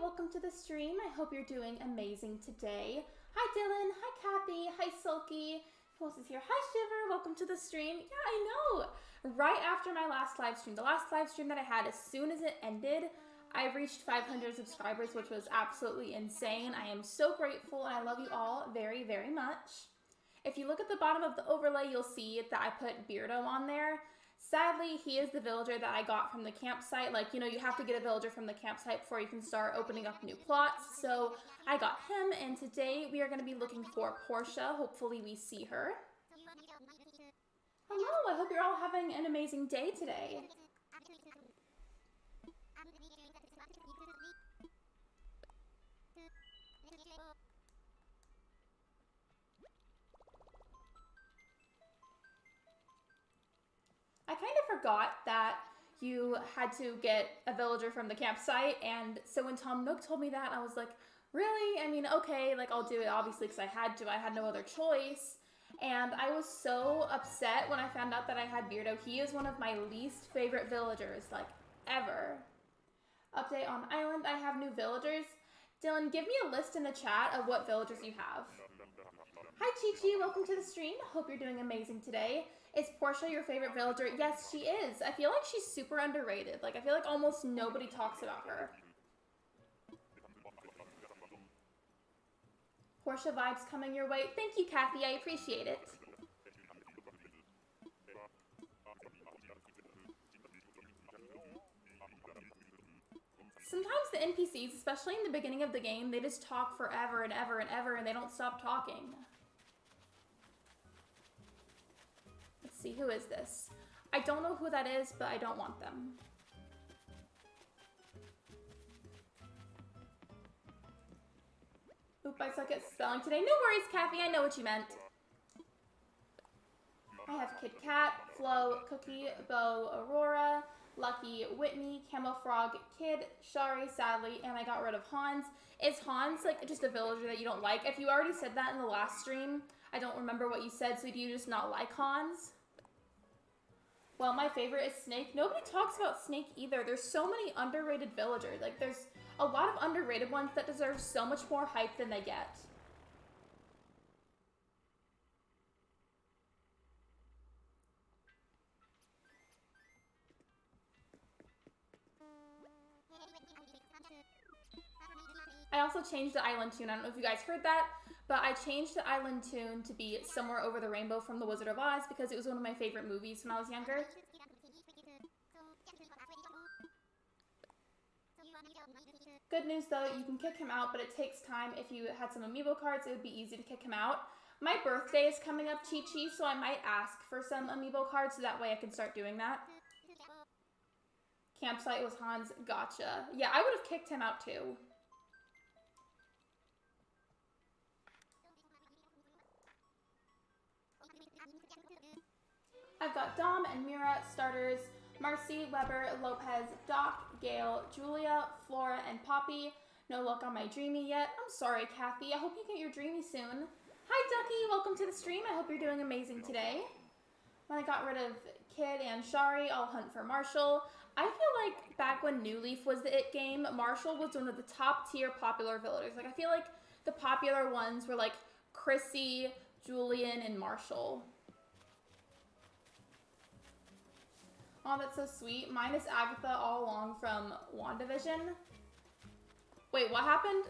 Welcome to the stream. I hope you're doing amazing today. Hi Dylan, hi Kathy, hi Silky. Who else is here? Hi Shiver, welcome to the stream. Yeah, I know. Right after my last live stream, the last live stream that I had, as soon as it ended, I reached 500 subscribers, which was absolutely insane. I am so grateful and I love you all very, very much. If you look at the bottom of the overlay, you'll see that I put Beardo on there. Sadly, he is the villager that I got from the campsite. Like, you know, you have to get a villager from the campsite before you can start opening up new plots. So I got him, and today we are going to be looking for Portia. Hopefully we see her. Hello, I hope you're all having an amazing day today. I kind of forgot that you had to get a villager from the campsite, and so when Tom Nook told me that, I was like, really? I mean, okay, like, I'll do it, obviously, because I had to. I had no other choice, and I was so upset when I found out that I had Beardo. He is one of my least favorite villagers, like, ever. Update on Island, I have new villagers. Dylan, give me a list in the chat of what villagers you have. Hi, Chi-Chi, welcome to the stream. Hope you're doing amazing today. Is Portia your favorite villager? Yes, she is. I feel like she's super underrated. Like, I feel like almost nobody talks about her. Portia vibes coming your way. Thank you, Kathy. I appreciate it. Sometimes the NPCs, especially in the beginning of the game, they just talk forever and ever and ever, and they don't stop talking. Let's see, who is this? I don't know who that is, but I don't want them. Oop, I suck at spelling today. No worries, Kathy, I know what you meant. I have Kid Cat, Flo, Cookie, Bo, Aurora, Lucky, Whitney, Camel Frog, Kid, Shari, sadly, and I got rid of Hans. Is Hans, like, just a villager that you don't like? If you already said that in the last stream, I don't remember what you said, so do you just not like Hans? Well, my favorite is Snake. Nobody talks about Snake either. There's so many underrated villagers. Like, there's a lot of underrated ones that deserve so much more hype than they get. I also changed the island tune. I don't know if you guys heard that, but I changed the island tune to be Somewhere Over the Rainbow from The Wizard of Oz because it was one of my favorite movies when I was younger. Good news though, you can kick him out, but it takes time. If you had some amiibo cards, it would be easy to kick him out. My birthday is coming up, Chi-Chi, so I might ask for some amiibo cards so that way I can start doing that. Campsite was Hans. Gotcha. Yeah, I would have kicked him out too. I've got Dom and Mira, starters, Marcy, Weber, Lopez, Doc, Gail, Julia, Flora, and Poppy. No luck on my Dreamy yet. I'm sorry, Kathy. I hope you get your Dreamy soon. Hi, Ducky. Welcome to the stream. I hope you're doing amazing today. When I got rid of Kid and Shari, I'll hunt for Marshall. I feel like back when New Leaf was the it game, Marshall was one of the top tier popular villagers. Like, I feel like the popular ones were like Chrissy, Julian, and Marshall. Oh, that's so sweet. Mine is Agatha all along from WandaVision. Wait, what happened?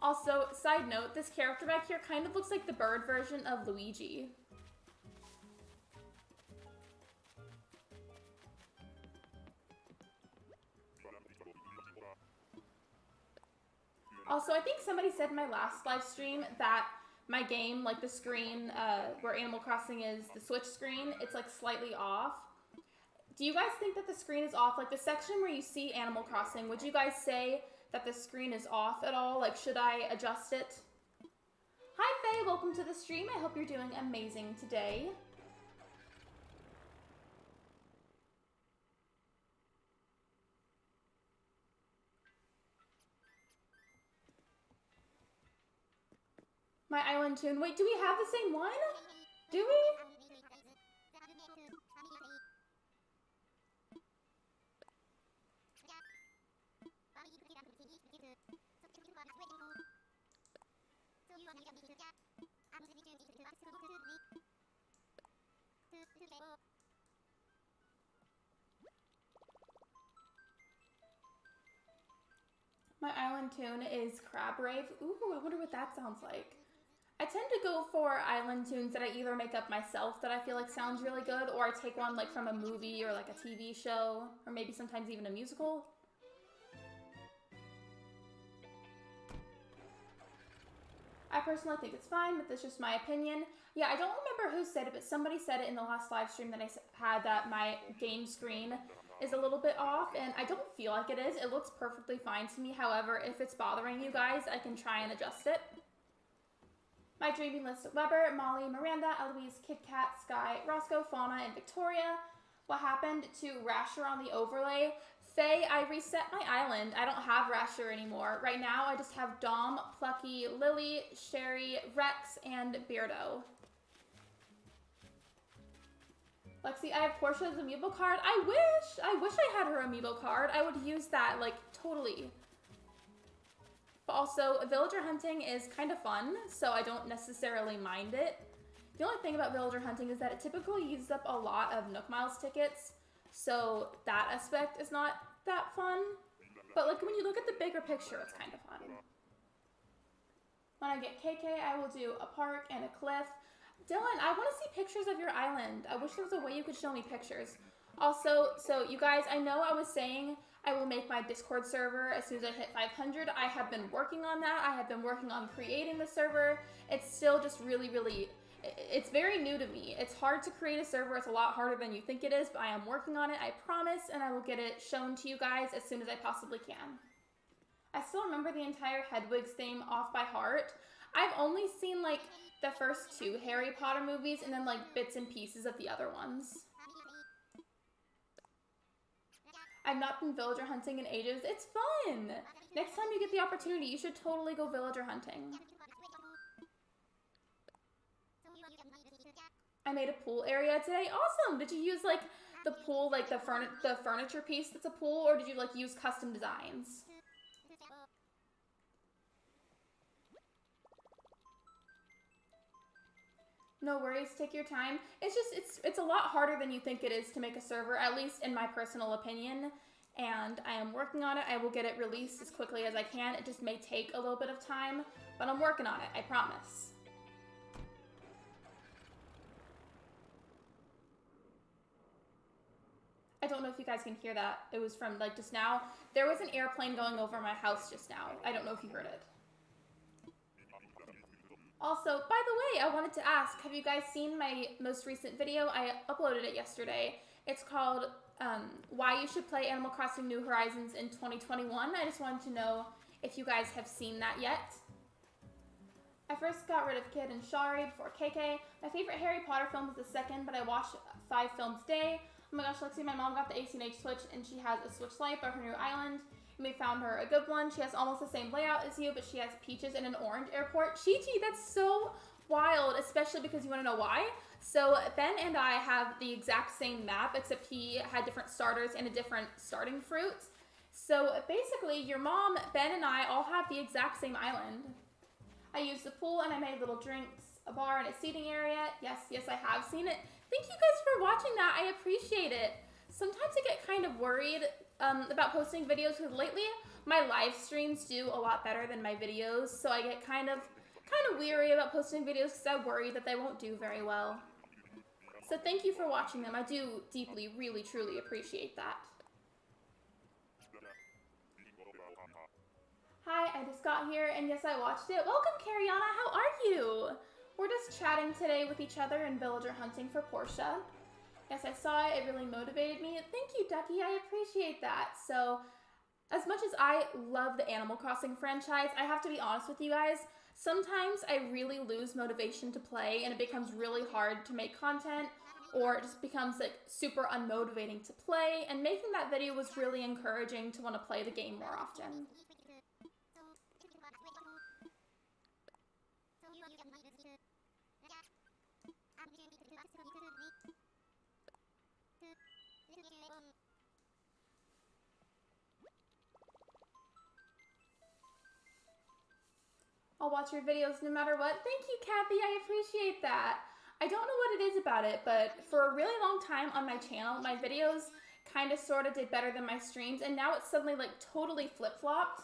Also, side note, this character back here kind of looks like the bird version of Luigi. Also, I think somebody said in my last live stream that my game, like the screen where Animal Crossing is, the Switch screen, it's like slightly off. Do you guys think that the screen is off? Like the section where you see Animal Crossing, would you guys say that the screen is off at all? Like, should I adjust it? Hi, Faye. Welcome to the stream. I hope you're doing amazing today. My island tune. Wait, do we have the same one? Do we? My island tune is Crab Rave. Ooh, I wonder what that sounds like. I tend to go for island tunes that I either make up myself that I feel like sounds really good, or I take one like from a movie or like a TV show, or maybe sometimes even a musical. I personally think it's fine, but that's just my opinion. Yeah, I don't remember who said it, but somebody said it in the last live stream that I had that my game screen is a little bit off, and I don't feel like it is. It looks perfectly fine to me. However, if it's bothering you guys, I can try and adjust it. My dreaming list of Weber, Molly, Miranda, Eloise, Kit Kat, Sky, Roscoe, Fauna, and Victoria. What happened to Rasher on the overlay? Faye, I reset my island. I don't have Rasher anymore. Right now, I just have Dom, Plucky, Lily, Sherry, Rex, and Beardo. Lexi, I have Portia's amiibo card. I wish I had her amiibo card. I would use that, like, totally. But also, villager hunting is kind of fun, so I don't necessarily mind it. The only thing about villager hunting is that it typically uses up a lot of Nook Miles tickets, so that aspect is not that fun. But like when you look at the bigger picture, it's kind of fun. When I get KK, I will do a park and a cliff. Dylan, I want to see pictures of your island. I wish there was a way you could show me pictures. Also, so you guys, I know I was saying I will make my Discord server as soon as I hit 500. I have been working on that. I have been working on creating the server. It's still just really, it's very new to me. It's hard to create a server. It's a lot harder than you think it is, but I am working on it, I promise, and I will get it shown to you guys as soon as I possibly can. I still remember the entire Hedwig's theme off by heart. I've only seen, like, the first 2 Harry Potter movies and then, like, bits and pieces of the other ones. I've not been villager hunting in ages. It's fun! Next time you get the opportunity, you should totally go villager hunting. I made a pool area today. Awesome. Did you use like the pool, like the furniture piece that's a pool, or did you like use custom designs? No worries, take your time. It's just, it's a lot harder than you think it is to make a server, at least in my personal opinion. And I am working on it. I will get it released as quickly as I can. It just may take a little bit of time, but I'm working on it, I promise. I don't know if you guys can hear that. It was from like just now. There was an airplane going over my house just now. I don't know if you heard it. Also, by the way, I wanted to ask, have you guys seen my most recent video? I uploaded it yesterday. It's called Why You Should Play Animal Crossing New Horizons in 2021. I just wanted to know if you guys have seen that yet. I first got rid of Kid and Shari before KK. My favorite Harry Potter film was the second, but I watched 5 films a day. Oh my gosh, Lexi, my mom got the ACNH Switch and she has a Switch Lite by her new island. We found her a good one. She has almost the same layout as you, but she has peaches and an orange airport. Chi-Chi, that's so wild, especially because you want to know why? So Ben and I have the exact same map, except he had different starters and a different starting fruit. So basically, your mom, Ben, and I all have the exact same island. I used the pool and I made little drinks, a bar, and a seating area. Yes, I have seen it. Thank you guys for watching that. I appreciate it. Sometimes I get kind of worried about posting videos because lately my live streams do a lot better than my videos, so I get kind of weary about posting videos because I worry that they won't do very well. So thank you for watching them. I do deeply, really, truly appreciate that. Hi, I just got here and yes, I watched it. Welcome, Cariana. How are you? We're just chatting today with each other and villager hunting for Portia. Yes, I saw it. It really motivated me. Thank you, Ducky. I appreciate that. So, as much as I love the Animal Crossing franchise, I have to be honest with you guys. Sometimes I really lose motivation to play and it becomes really hard to make content, or it just becomes like super unmotivating to play, and making that video was really encouraging to want to play the game more often. I'll watch your videos no matter what. Thank you, Kathy. I appreciate that. I don't know what it is about it, but for a really long time on my channel, my videos kind of sort of did better than my streams, and now it's suddenly like totally flip-flopped.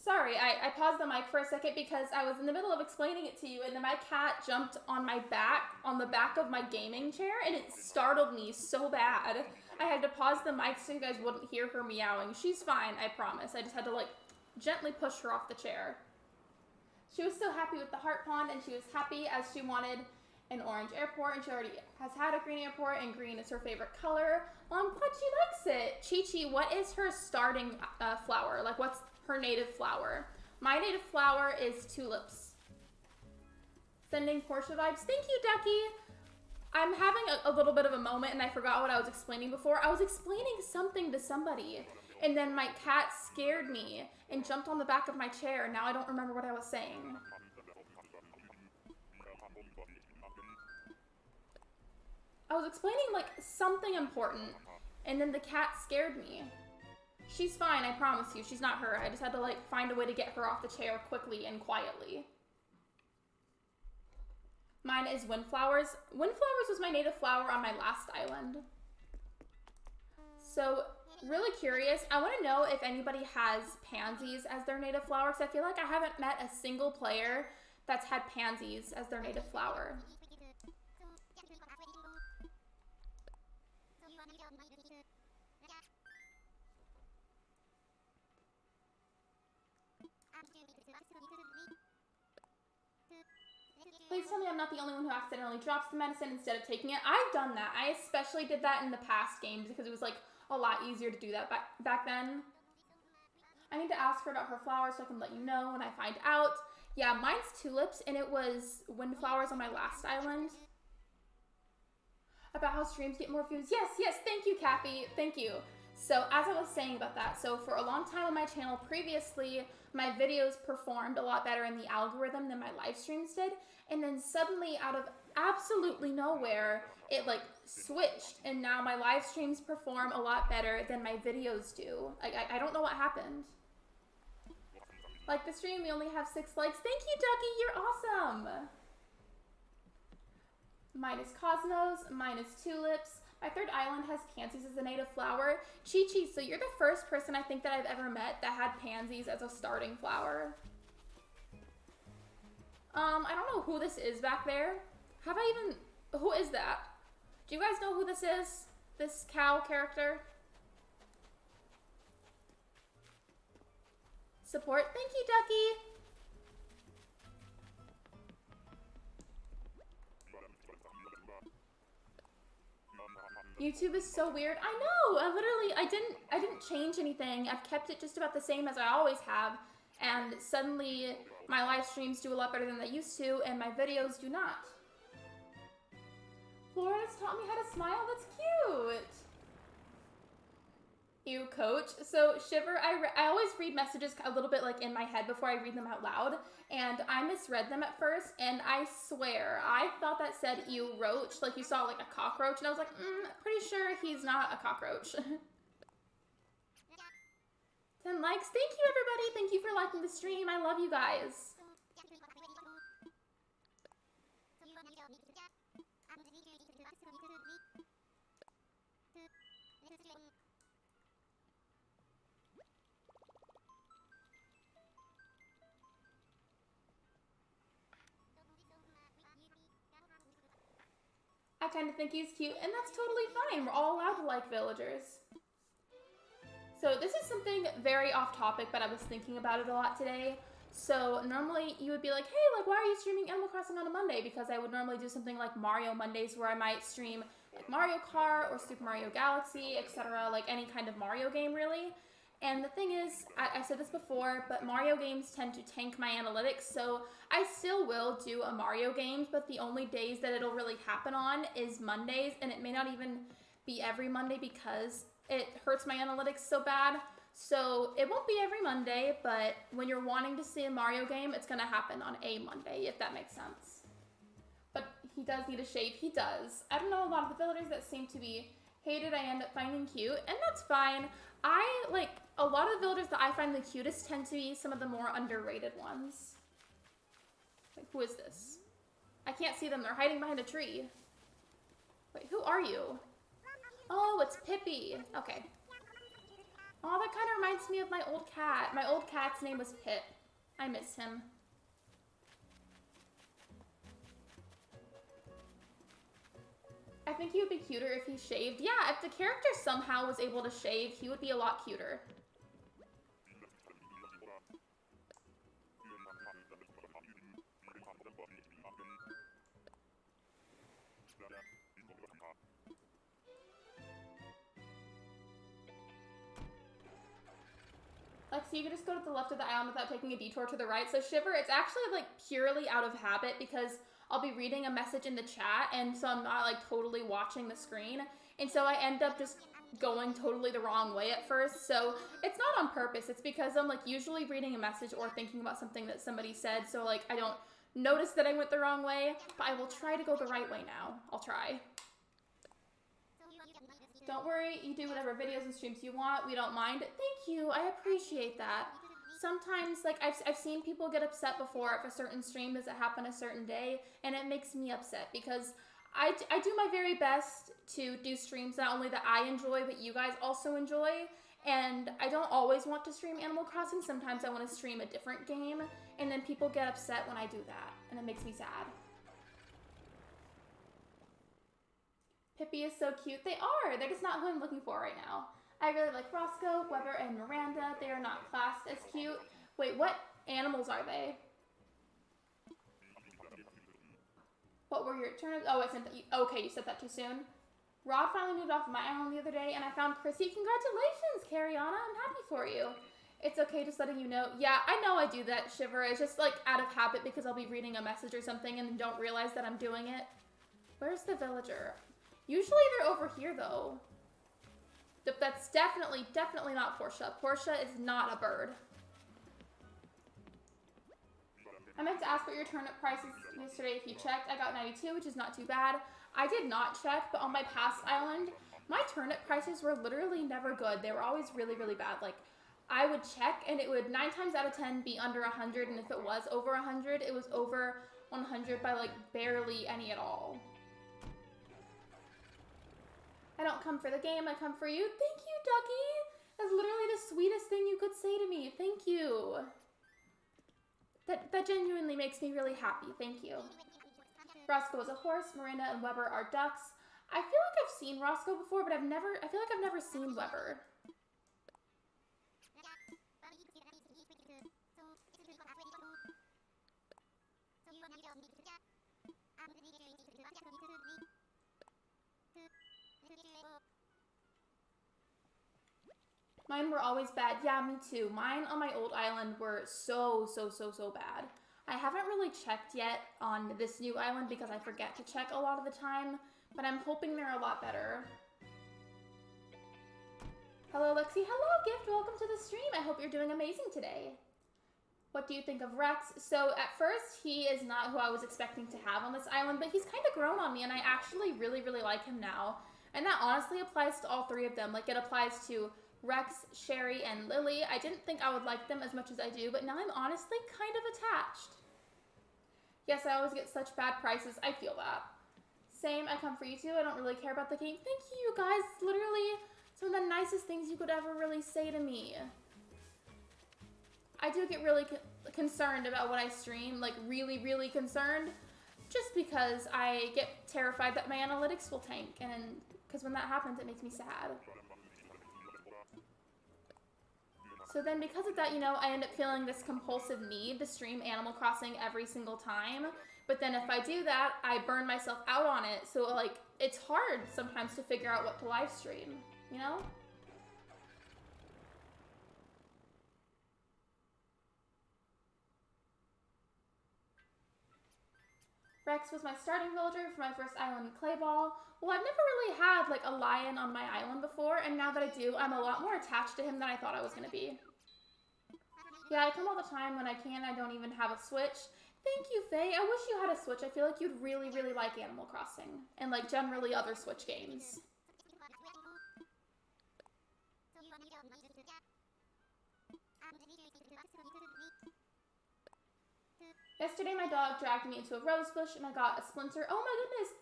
Sorry, I paused the mic for a second because I was in the middle of explaining it to you, and then my cat jumped on my back, on the back of my gaming chair, and it startled me so bad. I had to pause the mic so you guys wouldn't hear her meowing. She's fine, I promise. I just had to like gently push her off the chair. She was so happy with the heart pond, and she was happy as she wanted an orange airport, and she already has had a green airport, and green is her favorite color. Well, I'm glad she likes it. Chi-Chi, what is her starting flower? Like, what's her native flower? My native flower is tulips. Sending Portia vibes. Thank you, Ducky. I'm having a little bit of a moment, and I forgot what I was explaining before. I was explaining something to somebody, and then my cat scared me and jumped on the back of my chair. Now I don't remember what I was saying. I was explaining like something important, and then the cat scared me. She's fine, I promise you. She's not hurt. I just had to like find a way to get her off the chair quickly and quietly. Mine is Windflowers. Windflowers was my native flower on my last island. So, really curious. I want to know if anybody has pansies as their native flower, because I feel like I haven't met a single player that's had pansies as their native flower. Please tell me I'm not the only one who accidentally drops the medicine instead of taking it. I've done that. I especially did that in the past games because it was like a lot easier to do that back then. I need to ask her about her flowers so I can let you know when I find out. Yeah, mine's tulips, and it was windflowers on my last island. About how streams get more views. Yes, thank you, Kathy. Thank you. So as I was saying about that, so for a long time on my channel previously, my videos performed a lot better in the algorithm than my live streams did. And then suddenly out of absolutely nowhere, it like switched. And now my live streams perform a lot better than my videos do. I don't know what happened. Like the stream, we only have 6 likes. Thank you, Ducky, you're awesome. Mine is Cosmos, mine is Tulips. My third island has pansies as a native flower. Chi-Chi, so you're the first person I think that I've ever met that had pansies as a starting flower. I don't know who this is back there. Have I even, who is that? Do you guys know who this is? This cow character? Support, thank you, Ducky. YouTube is so weird. I know. I didn't change anything. I've kept it just about the same as I always have. And suddenly my live streams do a lot better than they used to, and my videos do not. Florida's taught me how to smile. That's cute. You, Coach. So Shiver, I always read messages a little bit like in my head before I read them out loud, and I misread them at first, and I swear I thought that said "ew roach," like you saw like a cockroach, and I was like, pretty sure he's not a cockroach. 10 likes. Thank you, everybody. Thank you for liking the stream. I love you guys. I kind of think he's cute, and that's totally fine. We're all allowed to like villagers. So this is something very off topic, but I was thinking about it a lot today. So normally you would be like, hey, like, why are you streaming Animal Crossing on a Monday? Because I would normally do something like Mario Mondays where I might stream like Mario Kart or Super Mario Galaxy, etc., like any kind of Mario game really. And the thing is, I said this before, but Mario games tend to tank my analytics, so I still will do a Mario game, but the only days that it'll really happen on is Mondays, and it may not even be every Monday because it hurts my analytics so bad. So it won't be every Monday, but when you're wanting to see a Mario game, it's going to happen on a Monday, if that makes sense. But he does need a shave. He does. I don't know, a lot of the villagers that seem to be hated I end up finding cute, and that's fine. A lot of the villagers that I find the cutest tend to be some of the more underrated ones. Wait, who is this? I can't see them. They're hiding behind a tree. Wait, who are you? Oh, it's Pippi. Okay. Oh, that kind of reminds me of my old cat. My old cat's name was Pip. I miss him. I think he would be cuter if he shaved. Yeah, if the character somehow was able to shave, he would be a lot cuter. Lexi, you can just go to the left of the island without taking a detour to the right. So Shiver, it's actually like purely out of habit because I'll be reading a message in the chat, and so I'm not like totally watching the screen, and so I end up just going totally the wrong way at first. So it's not on purpose. It's because I'm like usually reading a message or thinking about something that somebody said, so like I don't notice that I went the wrong way, but I will try to go the right way now. I'll try. Don't worry, you do whatever videos and streams you want. We don't mind. Thank you. I appreciate that. Sometimes, like, I've seen people get upset before if a certain stream doesn't happen a certain day, and it makes me upset because I do my very best to do streams not only that I enjoy, but you guys also enjoy, and I don't always want to stream Animal Crossing. Sometimes I want to stream a different game, and then people get upset when I do that, and it makes me sad. Pippi is so cute. They are. They're just not who I'm looking for right now. I really like Roscoe, Weber, and Miranda. They are not classed as cute. Wait, what animals are they? What were your turns? Oh, I sent that. Okay, you said that too soon. Rob finally moved off my island the other day, and I found Chrissy. Congratulations, Cariana. I'm happy for you. It's okay, just letting you know. Yeah, I know I do that, Shiver. It's just like out of habit because I'll be reading a message or something and don't realize that I'm doing it. Where's the villager? Usually they're over here, though. That's definitely not Portia. Portia is not a bird. I meant to ask what your turnip prices yesterday if you checked. I got 92, which is not too bad. I did not check, but on my past island, my turnip prices were literally never good. They were always really, really bad. Like, I would check, and it would 9 times out of 10 be under 100, and if it was over 100, it was over 100 by, like, barely any at all. I don't come for the game, I come for you. Thank you, Ducky! That's literally the sweetest thing you could say to me. Thank you. That genuinely makes me really happy. Thank you. Roscoe is a horse. Miranda and Weber are ducks. I feel like I've seen Roscoe before, but I feel like I've never seen Weber. Mine were always bad. Yeah, me too. Mine on my old island were so bad. I haven't really checked yet on this new island because I forget to check a lot of the time, but I'm hoping they're a lot better. Hello, Lexi. Hello, Gift. Welcome to the stream. I hope you're doing amazing today. What do you think of Rex? So at first, he is not who I was expecting to have on this island, but he's kind of grown on me, and I actually really like him now. And that honestly applies to all three of them. Like, it applies to Rex, Sherry, and Lily. I didn't think I would like them as much as I do, but now I'm honestly kind of attached. Yes, I always get such bad prices. I feel that. Same, I come for you too. I don't really care about the game. Thank you, you guys. It's literally some of the nicest things you could ever really say to me. I do get really concerned about what I stream, like really concerned, just because I get terrified that my analytics will tank, and because when that happens, it makes me sad. So then because of that, you know, I end up feeling this compulsive need to stream Animal Crossing every single time. But then if I do that, I burn myself out on it. So, like, it's hard sometimes to figure out what to live stream, you know? Rex was my starting villager for my first island in Clayball. Well, I've never really had, like, a lion on my island before, and now that I do, I'm a lot more attached to him than I thought I was going to be. Yeah, I come all the time when I can. I don't even have a Switch. Thank you, Faye. I wish you had a Switch. I feel like you'd really like Animal Crossing, and, like, generally other Switch games. Yesterday, my dog dragged me into a rose bush, and I got a splinter. Oh my goodness!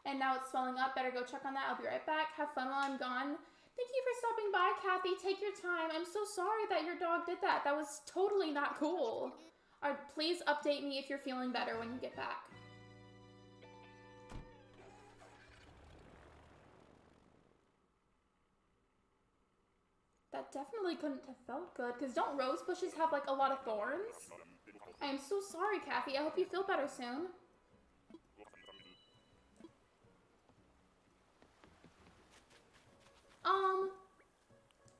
And now it's swelling up. Better go check on that. I'll be right back. Have fun while I'm gone. Thank you for stopping by, Kathy. Take your time. I'm so sorry that your dog did that. That was totally not cool. Please update me if you're feeling better when you get back. That definitely couldn't have felt good, because don't rose bushes have, like, a lot of thorns? I am so sorry, Kathy. I hope you feel better soon.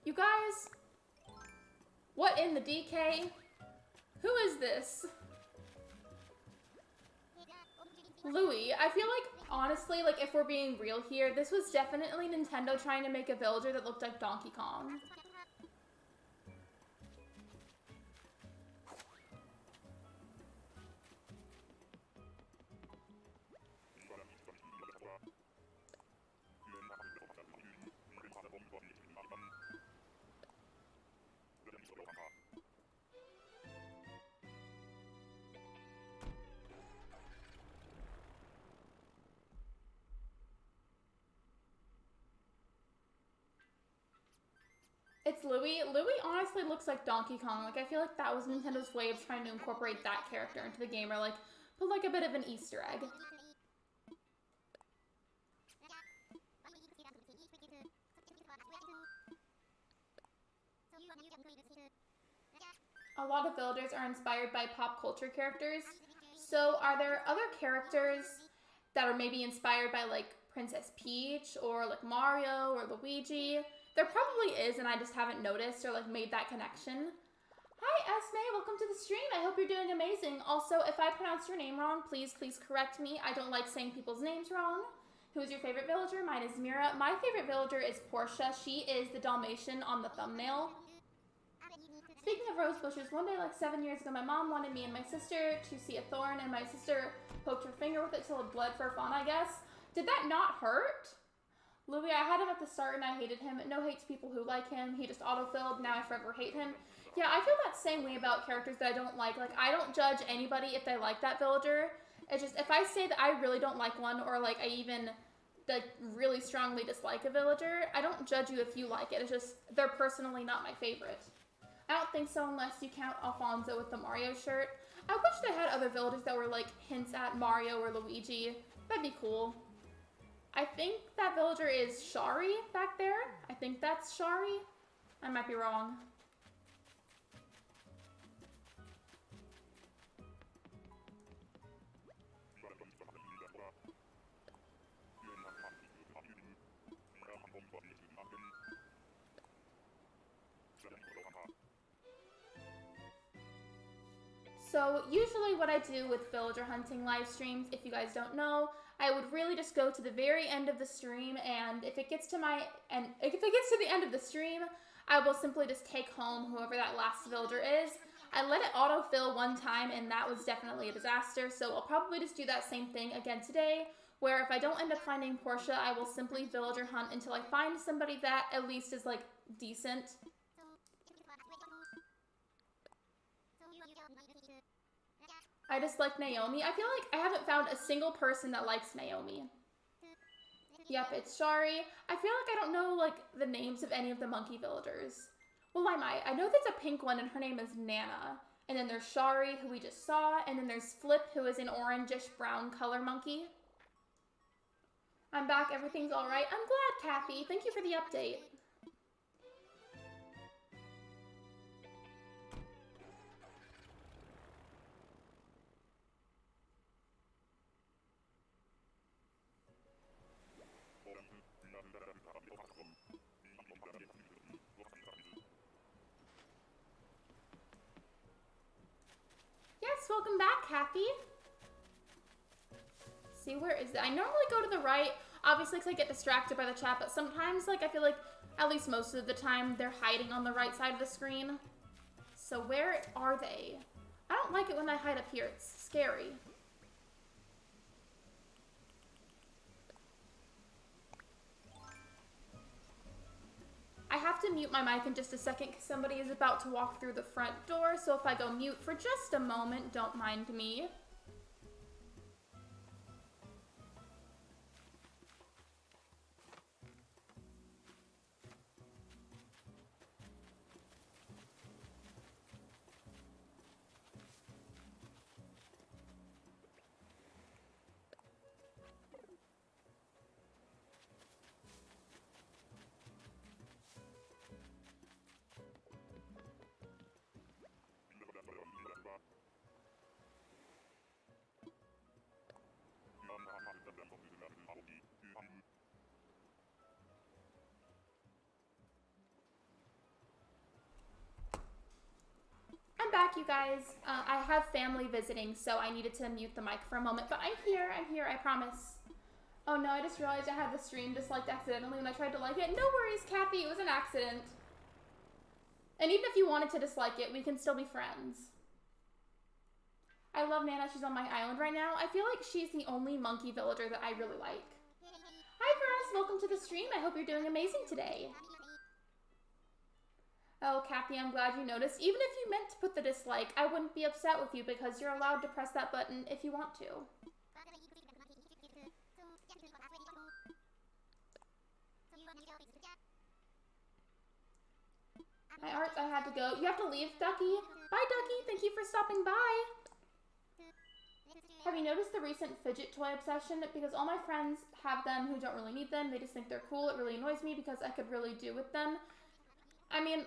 You guys? What in the DK? Who is this? Louis. I feel like, honestly, like, if we're being real here, this was definitely Nintendo trying to make a villager that looked like Donkey Kong. It's Louis. Louis honestly looks like Donkey Kong. Like, I feel like that was Nintendo's way of trying to incorporate that character into the game, or, like, put, like, a bit of an Easter egg. A lot of villagers are inspired by pop culture characters. So, are there other characters that are maybe inspired by, like, Princess Peach, or, like, Mario, or Luigi? There probably is, and I just haven't noticed or, like, made that connection. Hi, Esme. Welcome to the stream. I hope you're doing amazing. Also, if I pronounce your name wrong, please correct me. I don't like saying people's names wrong. Who's your favorite villager? Mine is Mira. My favorite villager is Portia. She is the Dalmatian on the thumbnail. Speaking of rose bushes, one day like 7 years ago, my mom wanted me and my sister to see a thorn, and my sister poked her finger with it till it bled for fun, I guess. Did that not hurt? Louis, I had him at the start and I hated him. No hate to people who like him. He just autofilled. Now I forever hate him. Yeah, I feel that same way about characters that I don't like. Like, I don't judge anybody if they like that villager. It's just, if I say that I really don't like one, or like I even like really strongly dislike a villager, I don't judge you if you like it. It's just, they're personally not my favorite. I don't think so unless you count Alfonso with the Mario shirt. I wish they had other villagers that were like hints at Mario or Luigi. That'd be cool. I think that villager is Shari back there. I think that's Shari. I might be wrong. So usually what I do with villager hunting live streams, if you guys don't know, I would really just go to the very end of the stream, and if it gets to the end of the stream, I will simply just take home whoever that last villager is. I let it autofill one time, and that was definitely a disaster, so I'll probably just do that same thing again today, where if I don't end up finding Portia, I will simply villager hunt until I find somebody that at least is like decent. I just like Naomi. I feel like I haven't found a single person that likes Naomi. Yep, it's Shari. I feel like I don't know, like, the names of any of the monkey villagers. Well, I might. I know there's a pink one, and her name is Nana. And then there's Shari, who we just saw. And then there's Flip, who is an orangish brown color monkey. I'm back. Everything's all right. I'm glad, Kathy. Thank you for the update. Yes, welcome back, Kathy. See, where is it? I normally go to the right, obviously because I get distracted by the chat, but sometimes, like, I feel like, at least most of the time, they're hiding on the right side of the screen. So where are they? I don't like it when they hide up here. It's scary. I have to mute my mic in just a second because somebody is about to walk through the front door, so if I go mute for just a moment, don't mind me. I'm back, you guys. I have family visiting, so I needed to mute the mic for a moment, but I'm here, I promise. Oh no, I just realized I had the stream disliked accidentally when I tried to like it. No worries, Kathy, it was an accident. And even if you wanted to dislike it, we can still be friends. I love Nana, she's on my island right now. I feel like she's the only monkey villager that I really like. Hi, Veras, welcome to the stream. I hope you're doing amazing today. Oh, Kathy, I'm glad you noticed. Even if you meant to put the dislike, I wouldn't be upset with you because you're allowed to press that button if you want to. My arts, I had to go. You have to leave, Ducky. Bye, Ducky. Thank you for stopping by. Have you noticed the recent fidget toy obsession? Because all my friends have them who don't really need them. They just think they're cool. It really annoys me because I could really do with them. I mean,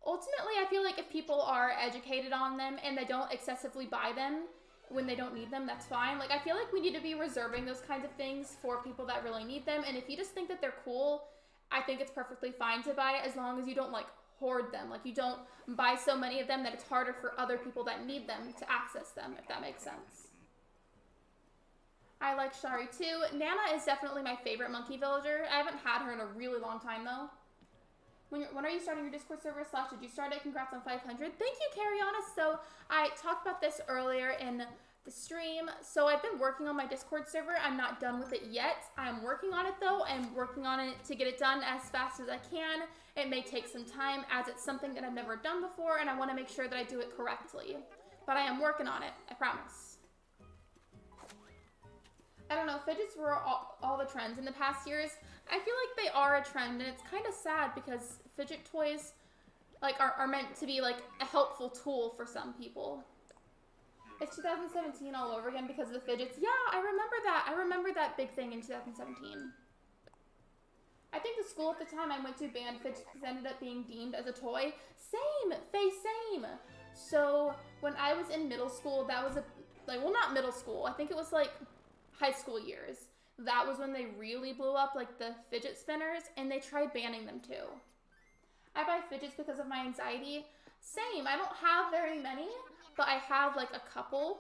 ultimately, I feel like if people are educated on them and they don't excessively buy them when they don't need them, that's fine. Like, I feel like we need to be reserving those kinds of things for people that really need them. And if you just think that they're cool, I think it's perfectly fine to buy it as long as you don't, like, hoard them. Like, you don't buy so many of them that it's harder for other people that need them to access them, if that makes sense. I like Shari too. Nana is definitely my favorite monkey villager. I haven't had her in a really long time though. When are you starting your Discord server / did you start it? Congrats on 500. Thank you, Cariana. So I talked about this earlier in the stream. So I've been working on my Discord server. I'm not done with it yet. I'm working on it though. I'm working on it to get it done as fast as I can. It may take some time as it's something that I've never done before and I want to make sure that I do it correctly. But I am working on it, I promise. I don't know, fidgets were all the trends in the past years. I feel like they are a trend, and it's kind of sad because fidget toys like are meant to be like a helpful tool for some people. It's 2017 all over again because of the fidgets. Yeah, I remember that. I remember that big thing in 2017. I think the school at the time I went to banned fidgets because it ended up being deemed as a toy. Same, Faye, same. So when I was in middle school, that was well, not middle school. I think it was like high school years. That was when they really blew up, like the fidget spinners, and they tried banning them too. I buy fidgets because of my anxiety. Same, I don't have very many, but I have like a couple.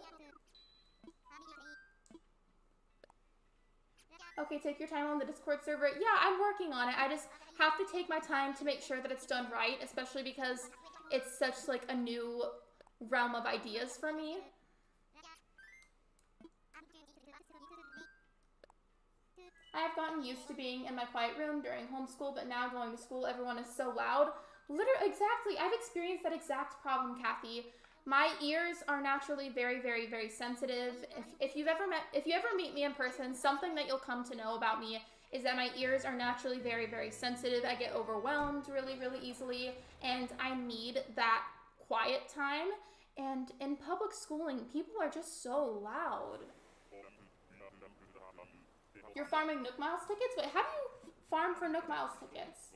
Okay, take your time on the Discord server. Yeah, I'm working on it. I just have to take my time to make sure that it's done right, especially because it's such like a new realm of ideas for me. I have gotten used to being in my quiet room during homeschool, but now going to school, everyone is so loud. Literally, exactly. I've experienced that exact problem, Kathy. My ears are naturally very, very, very sensitive. If you ever meet me in person, something that you'll come to know about me is that my ears are naturally very, very sensitive. I get overwhelmed really, really easily, and I need that quiet time. And in public schooling, people are just so loud. You're farming Nook Miles tickets? Wait, how do you farm for Nook Miles tickets?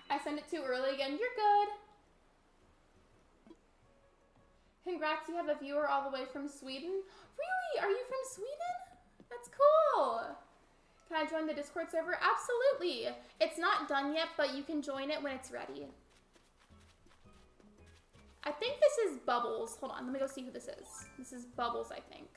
I sent it too early again. You're good. Congrats, you have a viewer all the way from Sweden. Really? Are you from Sweden? That's cool. Can I join the Discord server? Absolutely. It's not done yet, but you can join it when it's ready. I think this is Bubbles. Hold on, let me go see who this is. This is Bubbles, I think.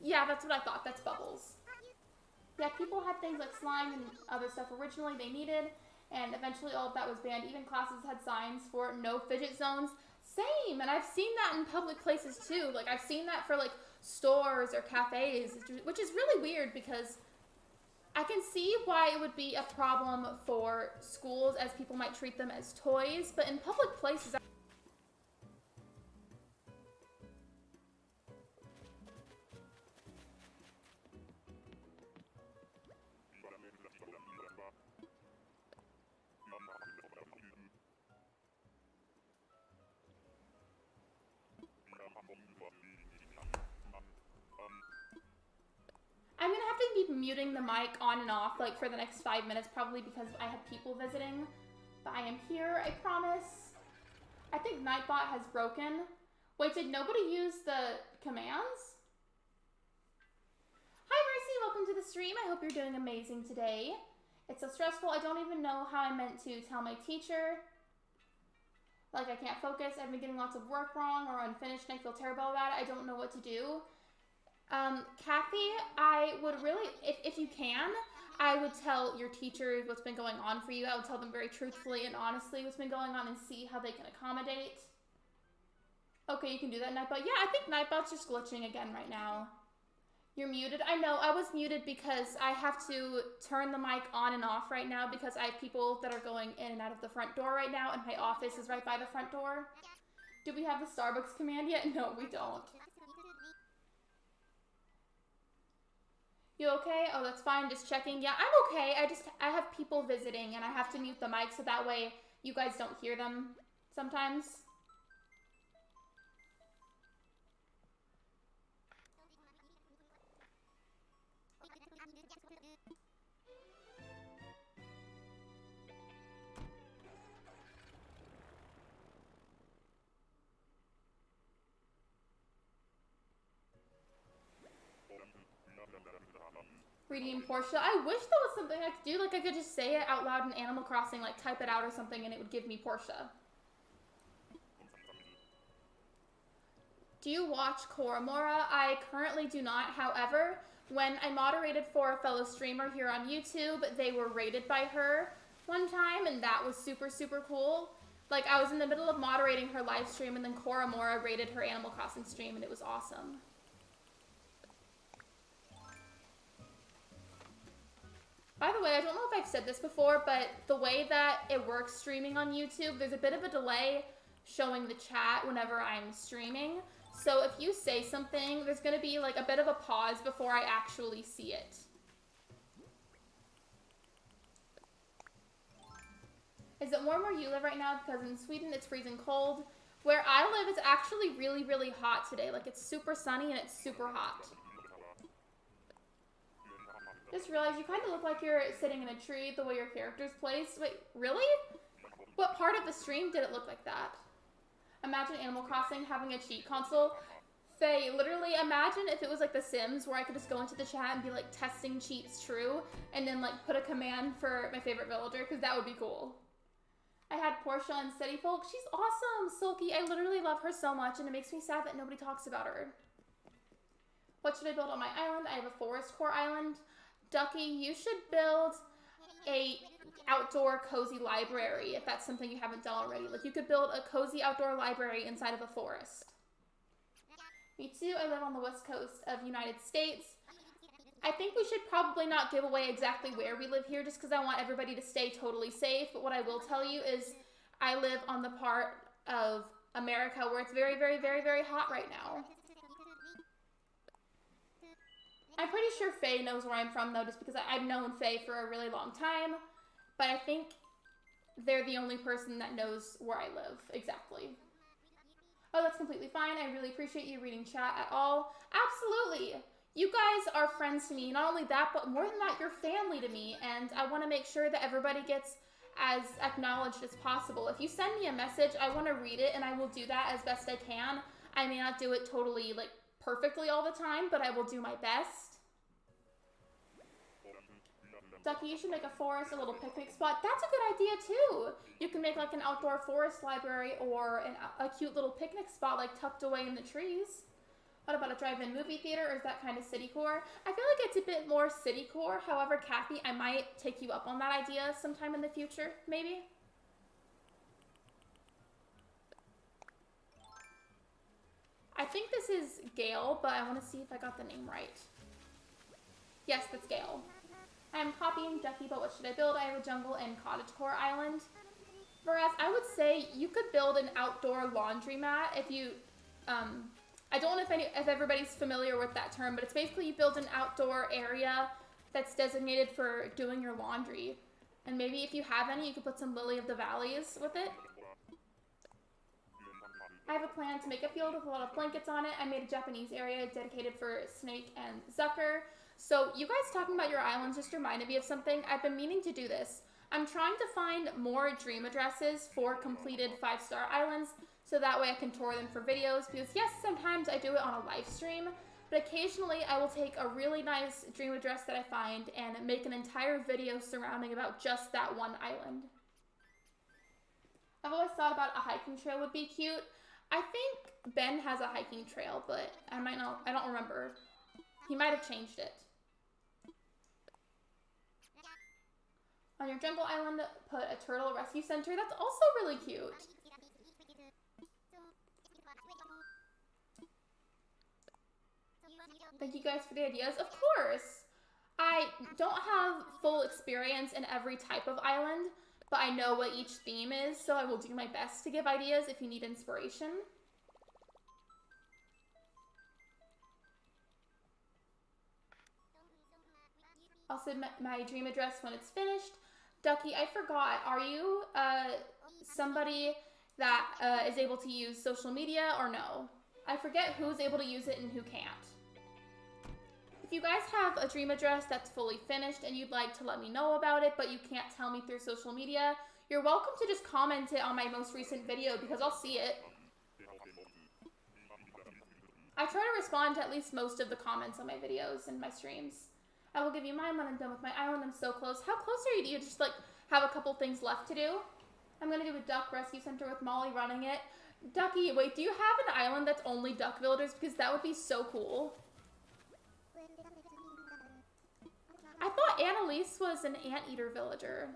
Yeah, that's what I thought. That's Bubbles. Yeah, people had things like slime and other stuff originally they needed, and eventually all of that was banned. Even classes had signs for no fidget zones. Same, and I've seen that in public places too. Like, I've seen that for like stores or cafes, which is really weird because I can see why it would be a problem for schools as people might treat them as toys, but in public places, I'm gonna have to be muting the mic on and off like for the next 5 minutes, probably because I have people visiting. But I am here, I promise. I think Nightbot has broken. Wait, did nobody use the commands? Hi Mercy, welcome to the stream. I hope you're doing amazing today. It's so stressful, I don't even know how I meant to tell my teacher. Like, I can't focus, I've been getting lots of work wrong or unfinished and I feel terrible about it. I don't know what to do. Kathy, I would really, if you can, I would tell your teachers what's been going on for you. I would tell them very truthfully and honestly what's been going on and see how they can accommodate. Okay, you can do that, Nightbot. Yeah, I think Nightbot's just glitching again right now. You're muted. I know, I was muted because I have to turn the mic on and off right now because I have people that are going in and out of the front door right now and my office is right by the front door. Do we have the Starbucks command yet? No, we don't. You okay? Oh, that's fine. Just checking. Yeah, I'm okay. I have people visiting and I have to mute the mic so that way you guys don't hear them sometimes. Reading Portia. I wish that was something I could do. Like, I could just say it out loud in Animal Crossing, like type it out or something, and it would give me Portia. Do you watch Koromora? I currently do not. However, when I moderated for a fellow streamer here on YouTube, they were rated by her one time, and that was super, super cool. Like, I was in the middle of moderating her live stream, and then Koromora rated her Animal Crossing stream, and it was awesome. By the way, I don't know if I've said this before, but the way that it works streaming on YouTube, there's a bit of a delay showing the chat whenever I'm streaming. So if you say something, there's going to be like a bit of a pause before I actually see it. Is it warm where you live right now? Because in Sweden it's freezing cold. Where I live, it's actually really, really hot today. Like, it's super sunny and it's super hot. Just realized you kind of look like you're sitting in a tree the way your character's placed. Wait, really? What part of the stream did it look like that? Imagine Animal Crossing having a cheat console. Faye, literally imagine if it was like The Sims where I could just go into the chat and be like testing cheats true and then like put a command for my favorite villager, because that would be cool. I had Portia and Steady Folk. She's awesome, Sulky. I literally love her so much and it makes me sad that nobody talks about her. What should I build on my island? I have a forest core island. Ducky, you should build a outdoor cozy library if that's something you haven't done already. Like, you could build a cozy outdoor library inside of a forest. Me too. I live on the west coast of United States. I think we should probably not give away exactly where we live here just because I want everybody to stay totally safe. But what I will tell you is I live on the part of America where it's very, very, very, very hot right now. I'm pretty sure Faye knows where I'm from, though, just because I've known Faye for a really long time. But I think they're the only person that knows where I live exactly. Oh, that's completely fine. I really appreciate you reading chat at all. Absolutely. You guys are friends to me. Not only that, but more than that, you're family to me. And I want to make sure that everybody gets as acknowledged as possible. If you send me a message, I want to read it, and I will do that as best I can. I may not do it totally, like, perfectly all the time, but I will do my best. Ducky, you should make a forest, a little picnic spot. That's a good idea, too. You can make, like, an outdoor forest library or a cute little picnic spot, like, tucked away in the trees. What about a drive-in movie theater, or is that kind of city core? I feel like it's a bit more city core. However, Kathy, I might take you up on that idea sometime in the future, maybe. I think this is Gale, but I want to see if I got the name right. Yes, that's Gale. I'm copying Ducky, but what should I build? I have a jungle and cottagecore island. Whereas I would say you could build an outdoor laundromat if you, I don't know if everybody's familiar with that term, but it's basically you build an outdoor area that's designated for doing your laundry. And maybe if you have any, you could put some Lily of the Valleys with it. I have a plan to make a field with a lot of blankets on it. I made a Japanese area dedicated for Snake and Zucker. So you guys talking about your islands just reminded me of something. I've been meaning to do this. I'm trying to find more dream addresses for completed 5-star islands so that way I can tour them for videos, because yes, sometimes I do it on a live stream, but occasionally I will take a really nice dream address that I find and make an entire video surrounding about just that one island. I've always thought about a hiking trail would be cute. I think Ben has a hiking trail, but I don't remember. He might have changed it. On your jungle island, put a turtle rescue center. That's also really cute. Thank you guys for the ideas. Of course. I don't have full experience in every type of island, but I know what each theme is, so I will do my best to give ideas if you need inspiration. I'll submit my dream address when it's finished. Ducky, I forgot, are you somebody that is able to use social media or no? I forget who's able to use it and who can't. If you guys have a dream address that's fully finished and you'd like to let me know about it, but you can't tell me through social media, you're welcome to just comment it on my most recent video because I'll see it. I try to respond to at least most of the comments on my videos and my streams. I will give you mine when I'm done with my island. I'm so close. How close are you? Do you just like have a couple things left to do? I'm going to do a duck rescue center with Molly running it. Ducky, wait, do you have an island that's only duck villagers? Because that would be so cool. I thought Annalise was an anteater villager.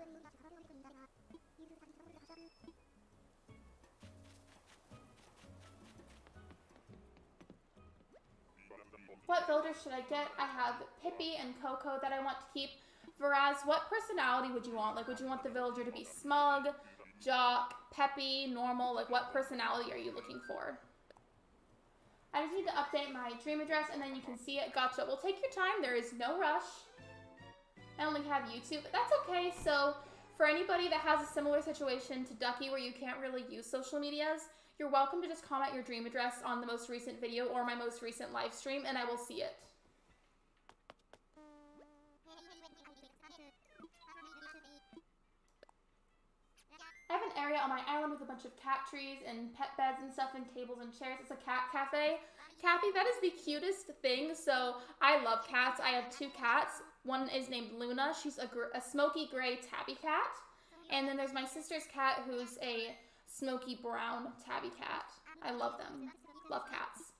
What villagers should I get? I have Pippi and Coco that I want to keep. Whereas, what personality would you want? Like, would you want the villager to be smug, jock, peppy, normal? Like, what personality are you looking for? I just need to update my dream address and then you can see it. Gotcha. Well, take your time. There is no rush. I only have YouTube, but that's okay. So, for anybody that has a similar situation to Ducky where you can't really use social medias, you're welcome to just comment your dream address on the most recent video or my most recent live stream, and I will see it. I have an area on my island with a bunch of cat trees and pet beds and stuff and tables and chairs. It's a cat cafe. Kathy, that is the cutest thing. So I love cats. I have 2 cats. One is named Luna. She's a smoky gray tabby cat. And then there's my sister's cat who's a smoky brown tabby cat. I love them. Love cats.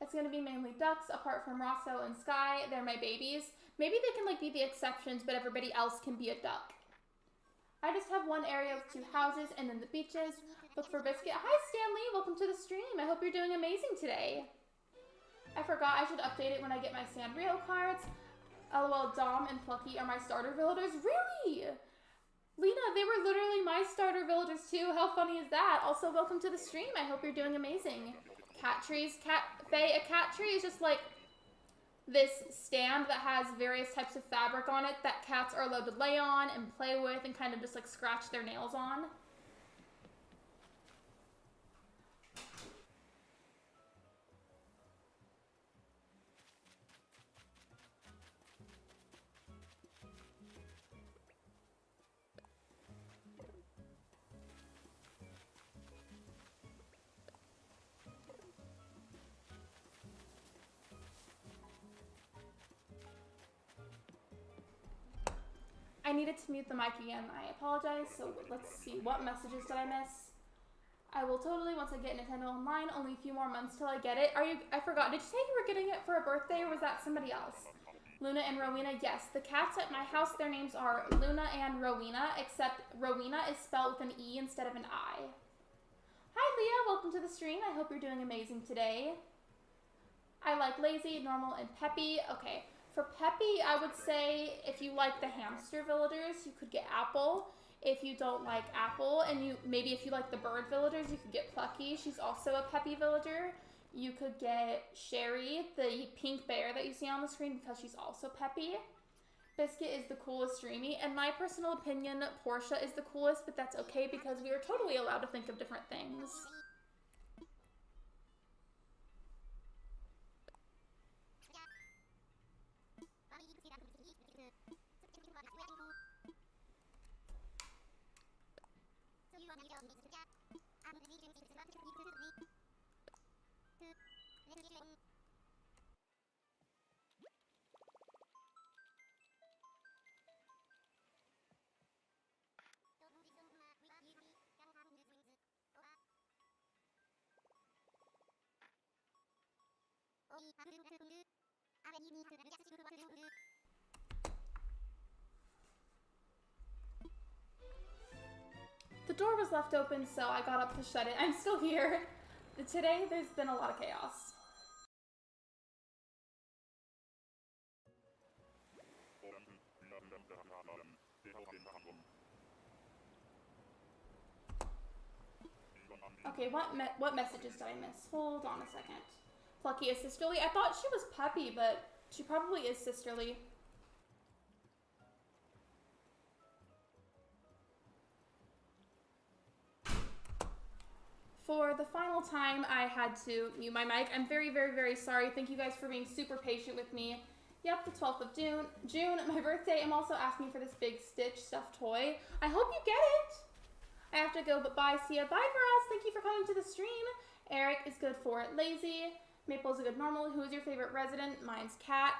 It's going to be mainly ducks, apart from Roscoe and Sky. They're my babies. Maybe they can like be the exceptions, but everybody else can be a duck. I just have one area with 2 houses and then the beaches. Look for Biscuit. Hi, Stanley. Welcome to the stream. I hope you're doing amazing today. I forgot I should update it when I get my Sanrio cards. LOL, Dom and Plucky are my starter villagers. Really? Lena, they were literally my starter villagers too. How funny is that? Also, welcome to the stream. I hope you're doing amazing. Cat trees. Faye, a cat tree is just like this stand that has various types of fabric on it that cats are allowed to lay on and play with and kind of just like scratch their nails on. I needed to mute the mic again. I apologize. So let's see. What messages did I miss? I will totally, once I get Nintendo Online, only a few more months till I get it. I forgot. Did you say you were getting it for a birthday or was that somebody else? Luna and Rowena, yes. The cats at my house, their names are Luna and Rowena, except Rowena is spelled with an E instead of an I. Hi Leah, welcome to the stream. I hope you're doing amazing today. I like lazy, normal, and peppy. Okay. For Peppy, I would say if you like the hamster villagers, you could get Apple. If you don't like Apple, and maybe if you like the bird villagers, you could get Plucky. She's also a Peppy villager. You could get Sherry, the pink bear that you see on the screen, because she's also Peppy. Biscuit is the coolest Dreamy. In my personal opinion, Portia is the coolest, but that's okay because we are totally allowed to think of different things. The door was left open, so I got up to shut it. I'm still here. Today, there's been a lot of chaos. Okay, what messages did I miss? Hold on a second. Plucky is sisterly. I thought she was Peppy, but she probably is sisterly. For the final time, I had to mute my mic. I'm very, very, very sorry. Thank you guys for being super patient with me. Yep, the 12th of June, my birthday. I'm also asking for this big Stitch stuffed toy. I hope you get it. I have to go, but bye. See ya. Bye, Faraz. Thank you for coming to the stream. Eric is good for lazy. Maple's a good normal. Who is your favorite resident? Mine's Cat.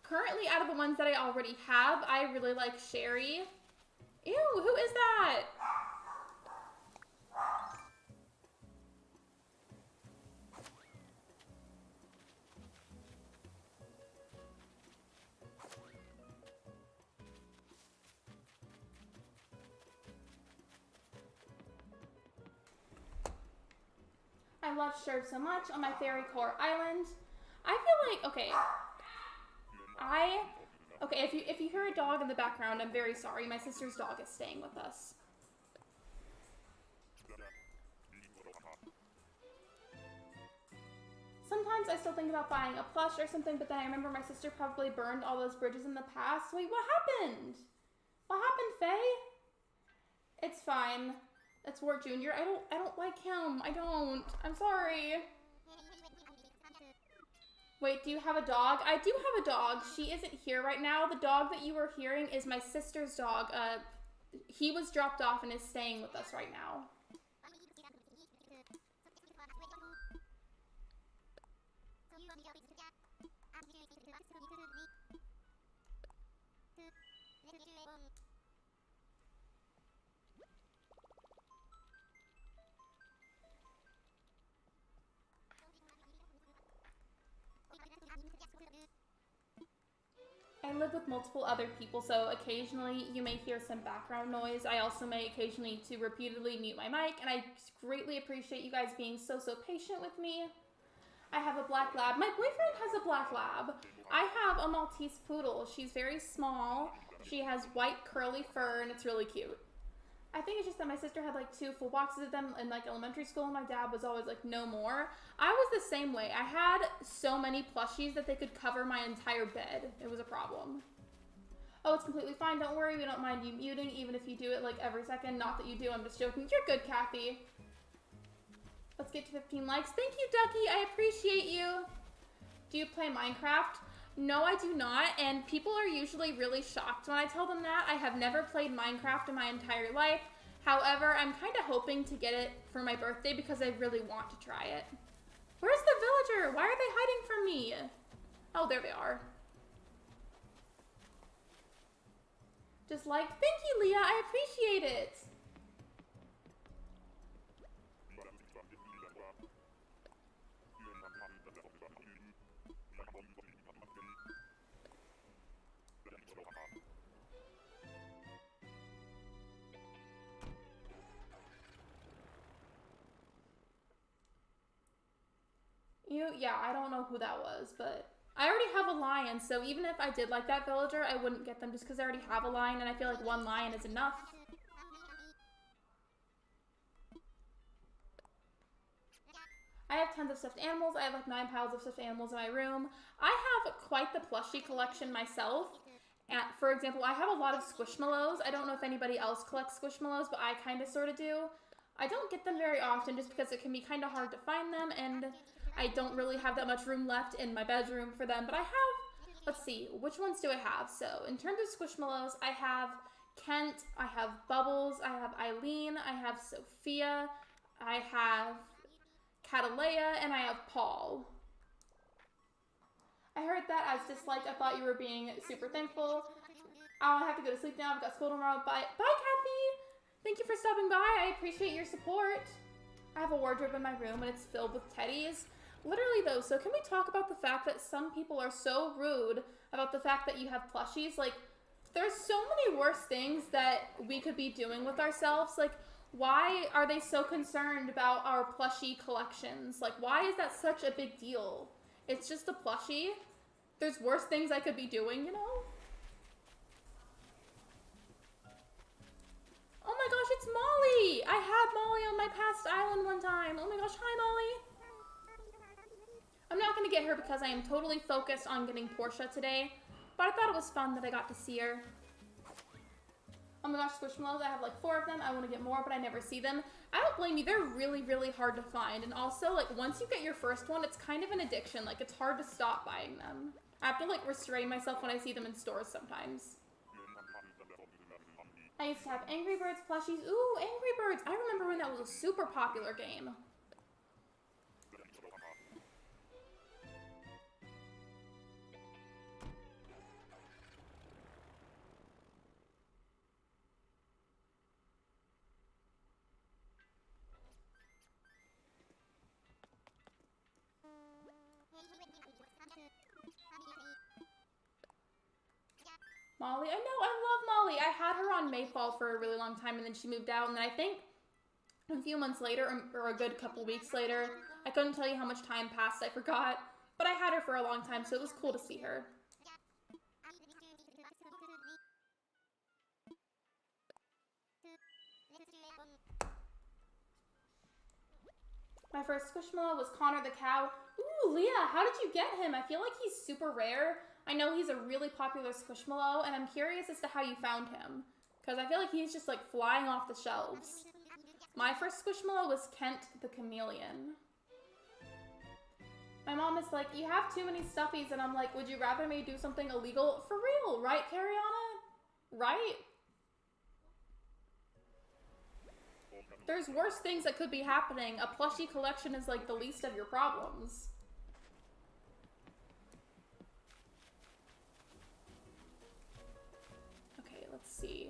Currently, out of the ones that I already have, I really like Sherry. Ew, who is that? I love Sherb so much on my Fairy Core Island. I feel like, okay, if you hear a dog in the background, I'm very sorry. My sister's dog is staying with us. Sometimes I still think about buying a plush or something, but then I remember my sister probably burned all those bridges in the past. Wait, what happened? What happened, Faye? It's fine. It's Wart Jr. I don't like him. I don't. I'm sorry. Wait, do you have a dog? I do have a dog. She isn't here right now. The dog that you were hearing is my sister's dog. He was dropped off and is staying with us right now. I live with multiple other people, so occasionally you may hear some background noise. I also may occasionally need to repeatedly mute my mic, and I greatly appreciate you guys being so patient with me. I have a black lab. My boyfriend has a black lab. I have a Maltese poodle. She's very small. She has white curly fur, and it's really cute. I think it's just that my sister had like 2 full boxes of them in like elementary school, and my dad was always like, no more. I was the same way. I had so many plushies that they could cover my entire bed. It was a problem. Oh, it's completely fine. Don't worry. We don't mind you muting, even if you do it like every second. Not that you do. I'm just joking. You're good, Kathy. Let's get to 15 likes. Thank you, Ducky. I appreciate you. Do you play Minecraft? No, I do not, and people are usually really shocked when I tell them that. I have never played Minecraft in my entire life. However, I'm kind of hoping to get it for my birthday because I really want to try it. Where's the villager? Why are they hiding from me? Oh, there they are. Just like, thank you, Leah. I appreciate it. Yeah, I don't know who that was, but I already have a lion, so even if I did like that villager, I wouldn't get them just because I already have a lion, and I feel like 1 lion is enough. I have tons of stuffed animals. I have like 9 piles of stuffed animals in my room. I have quite the plushie collection myself. For example, I have a lot of Squishmallows. I don't know if anybody else collects Squishmallows, but I kind of sort of do. I don't get them very often just because it can be kind of hard to find them, and I don't really have that much room left in my bedroom for them, but I have, let's see, which ones do I have? So, in terms of Squishmallows, I have Kent, I have Bubbles, I have Eileen, I have Sophia, I have Catalea, and I have Paul. I heard that as disliked. I thought you were being super thankful. I have to go to sleep now. I've got school tomorrow. Bye, Kathy! Thank you for stopping by. I appreciate your support. I have a wardrobe in my room, and it's filled with teddies. Literally, though, so can we talk about the fact that some people are so rude about the fact that you have plushies? Like, there's so many worse things that we could be doing with ourselves. Like, why are they so concerned about our plushie collections? Like, why is that such a big deal? It's just a plushie. There's worse things I could be doing, you know? Oh my gosh, it's Molly! I had Molly on my past island one time. Oh my gosh, hi Molly! I'm not gonna get her because I am totally focused on getting Portia today, but I thought it was fun that I got to see her. Oh my gosh, Squishmallows, I have like 4 of them. I want to get more, but I never see them. I don't blame you. They're really, really hard to find. And also, like, once you get your first one, it's kind of an addiction. Like, it's hard to stop buying them. I have to, like, restrain myself when I see them in stores sometimes. I used to have Angry Birds plushies. Ooh, Angry Birds. I remember when that was a super popular game. Molly, I know, I love Molly. I had her on Mayfall for a really long time, and then she moved out, and then I think a few months later, or a good couple weeks later, I couldn't tell you how much time passed, I forgot, but I had her for a long time, so it was cool to see her. My first Squishmallow was Connor the cow. Ooh, Leah, how did you get him? I feel like he's super rare. I know he's a really popular Squishmallow, and I'm curious as to how you found him, because I feel like he's just like flying off the shelves. My first Squishmallow was Kent the chameleon. My mom is like, you have too many stuffies, and I'm like, would you rather me do something illegal? For real, right, Cariana? Right? There's worse things that could be happening. A plushie collection is like the least of your problems. Okay, let's see.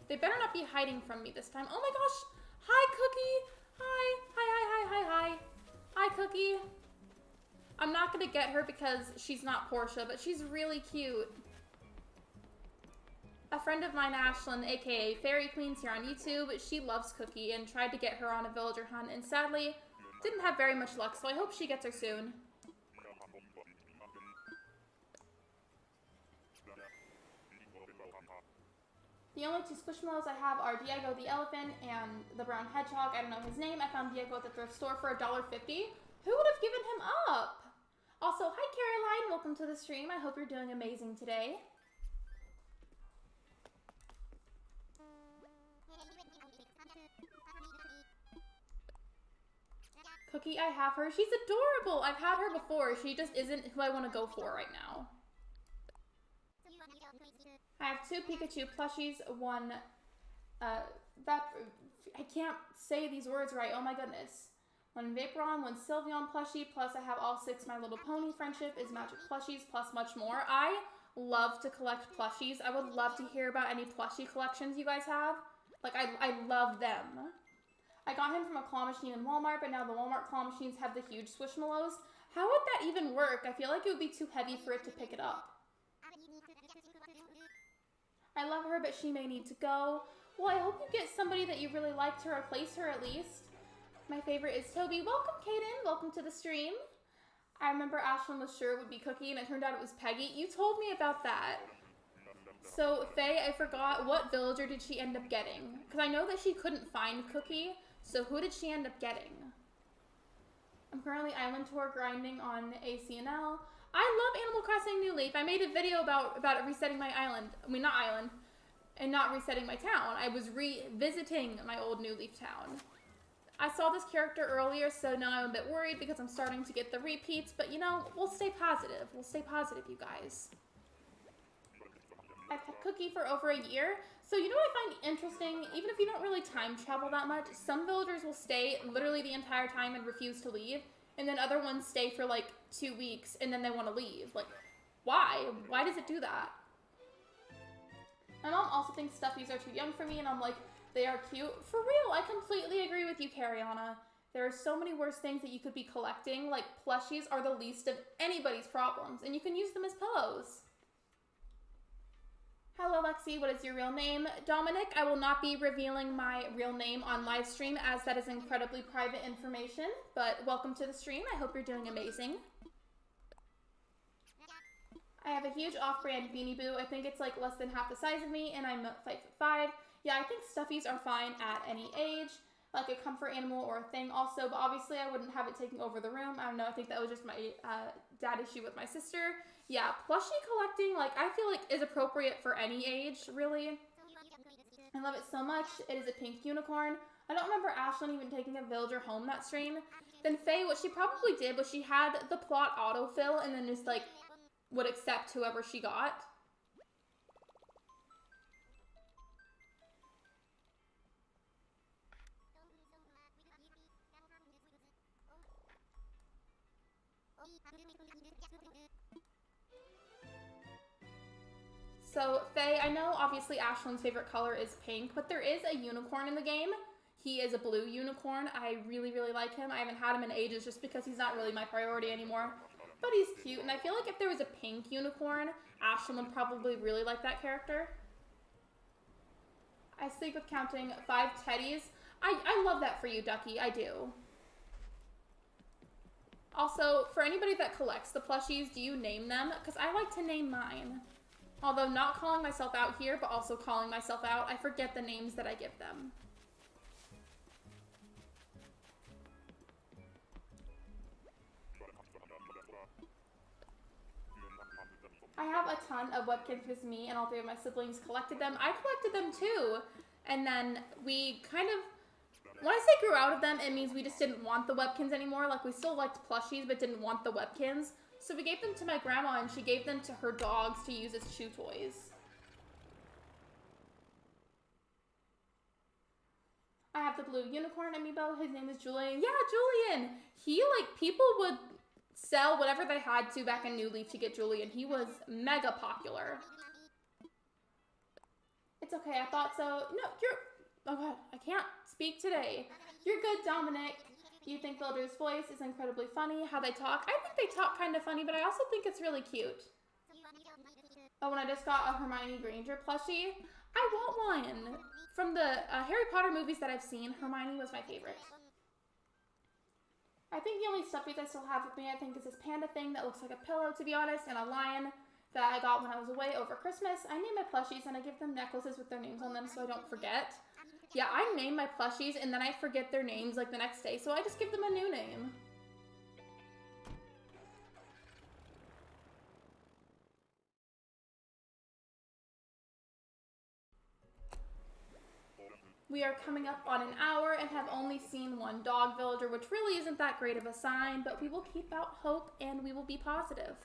They better not be hiding from me this time. Oh my gosh! Hi, Cookie! Hi! Hi. Hi, Cookie. I'm not gonna get her because she's not Portia, but she's really cute. A friend of mine, Ashlyn, aka Fairy Queens here on YouTube, she loves Cookie and tried to get her on a villager hunt, and sadly, didn't have very much luck, so I hope she gets her soon. The only two Squishmallows I have are Diego the elephant and the brown hedgehog. I don't know his name. I found Diego at the thrift store for $1.50. Who would have given him up? Also, hi Caroline, welcome to the stream. I hope you're doing amazing today. Cookie, I have her. She's adorable. I've had her before. She just isn't who I want to go for right now. I have two Pikachu plushies, one, I can't say these words right, oh my goodness. One Vaporon, one Sylveon plushie, plus I have all 6 My Little Pony Friendship is Magic plushies, plus much more. I love to collect plushies. I would love to hear about any plushie collections you guys have. Like, I love them. I got him from a claw machine in Walmart, but now the Walmart claw machines have the huge Squishmallows. How would that even work? I feel like it would be too heavy for it to pick it up. I love her, but she may need to go. Well, I hope you get somebody that you really like to replace her at least. My favorite is Toby. Welcome, Kaden. Welcome to the stream. I remember Ashlyn was sure it would be Cookie, and it turned out it was Peggy. You told me about that. So, Faye, I forgot, what villager did she end up getting? Because I know that she couldn't find Cookie, so who did she end up getting? I'm currently island tour grinding on ACNH. I love Animal Crossing New Leaf. I made a video about it resetting my island. I mean, not island. And not resetting my town. I was revisiting my old New Leaf town. I saw this character earlier, so now I'm a bit worried because I'm starting to get the repeats. But, you know, we'll stay positive. We'll stay positive, you guys. I've had Cookie for over a year. So, you know what I find interesting? Even if you don't really time travel that much, some villagers will stay literally the entire time and refuse to leave. And then other ones stay for like 2 weeks and then they want to leave. Like, why? Why does it do that? My mom also thinks stuffies are too young for me, and I'm like, they are cute. For real, I completely agree with you, Cariana. There are so many worse things that you could be collecting. Like, plushies are the least of anybody's problems, and you can use them as pillows. Hello, Lexi. What is your real name? Dominic, I will not be revealing my real name on live stream as that is incredibly private information, but welcome to the stream. I hope you're doing amazing. I have a huge off-brand Beanie Boo. I think it's like less than half the size of me, and I'm 5'5". Yeah, I think stuffies are fine at any age, like a comfort animal or a thing also, but obviously I wouldn't have it taking over the room. I don't know, I think that was just my dad issue with my sister. Yeah, plushie collecting, like, I feel like is appropriate for any age, really. I love it so much. It is a pink unicorn. I don't remember Ashlyn even taking a villager home that stream. Then Faye, what she probably did was she had the plot autofill and then just, like, would accept whoever she got. So, Faye, I know obviously Ashlyn's favorite color is pink, but there is a unicorn in the game. He is a blue unicorn. I really, really like him. I haven't had him in ages just because he's not really my priority anymore. But he's cute, and I feel like if there was a pink unicorn, Ashlyn would probably really like that character. I sleep with counting 5 teddies. I love that for you, Ducky. I do. Also, for anybody that collects the plushies, do you name them? Because I like to name mine. Although not calling myself out here, but also calling myself out, I forget the names that I give them. I have a ton of webkins because me and all 3 of my siblings collected them. I collected them too. And then we kind of, when I say grew out of them, it means we just didn't want the webkins anymore. Like, we still liked plushies, but didn't want the webkins. So we gave them to my grandma, and she gave them to her dogs to use as chew toys. I have the blue unicorn amiibo. His name is Julian. Yeah, Julian! He, like, people would sell whatever they had to back in New Leaf to get Julian. He was mega popular. It's okay, I thought so. No, oh god, I can't speak today. You're good, Dominic. You think Builder's voice is incredibly funny, how they talk. I think they talk kind of funny, but I also think it's really cute. Oh, when I just got a Hermione Granger plushie, I want one. From the Harry Potter movies that I've seen, Hermione was my favorite. I think the only stuffies I still have with me, I think, is this panda thing that looks like a pillow, to be honest, and a lion that I got when I was away over Christmas. I name my plushies, and I give them necklaces with their names on them so I don't forget. Yeah, I name my plushies, and then I forget their names, like, the next day, so I just give them a new name. We are coming up on an hour and have only seen 1 dog villager, which really isn't that great of a sign, but we will keep out hope and we will be positive.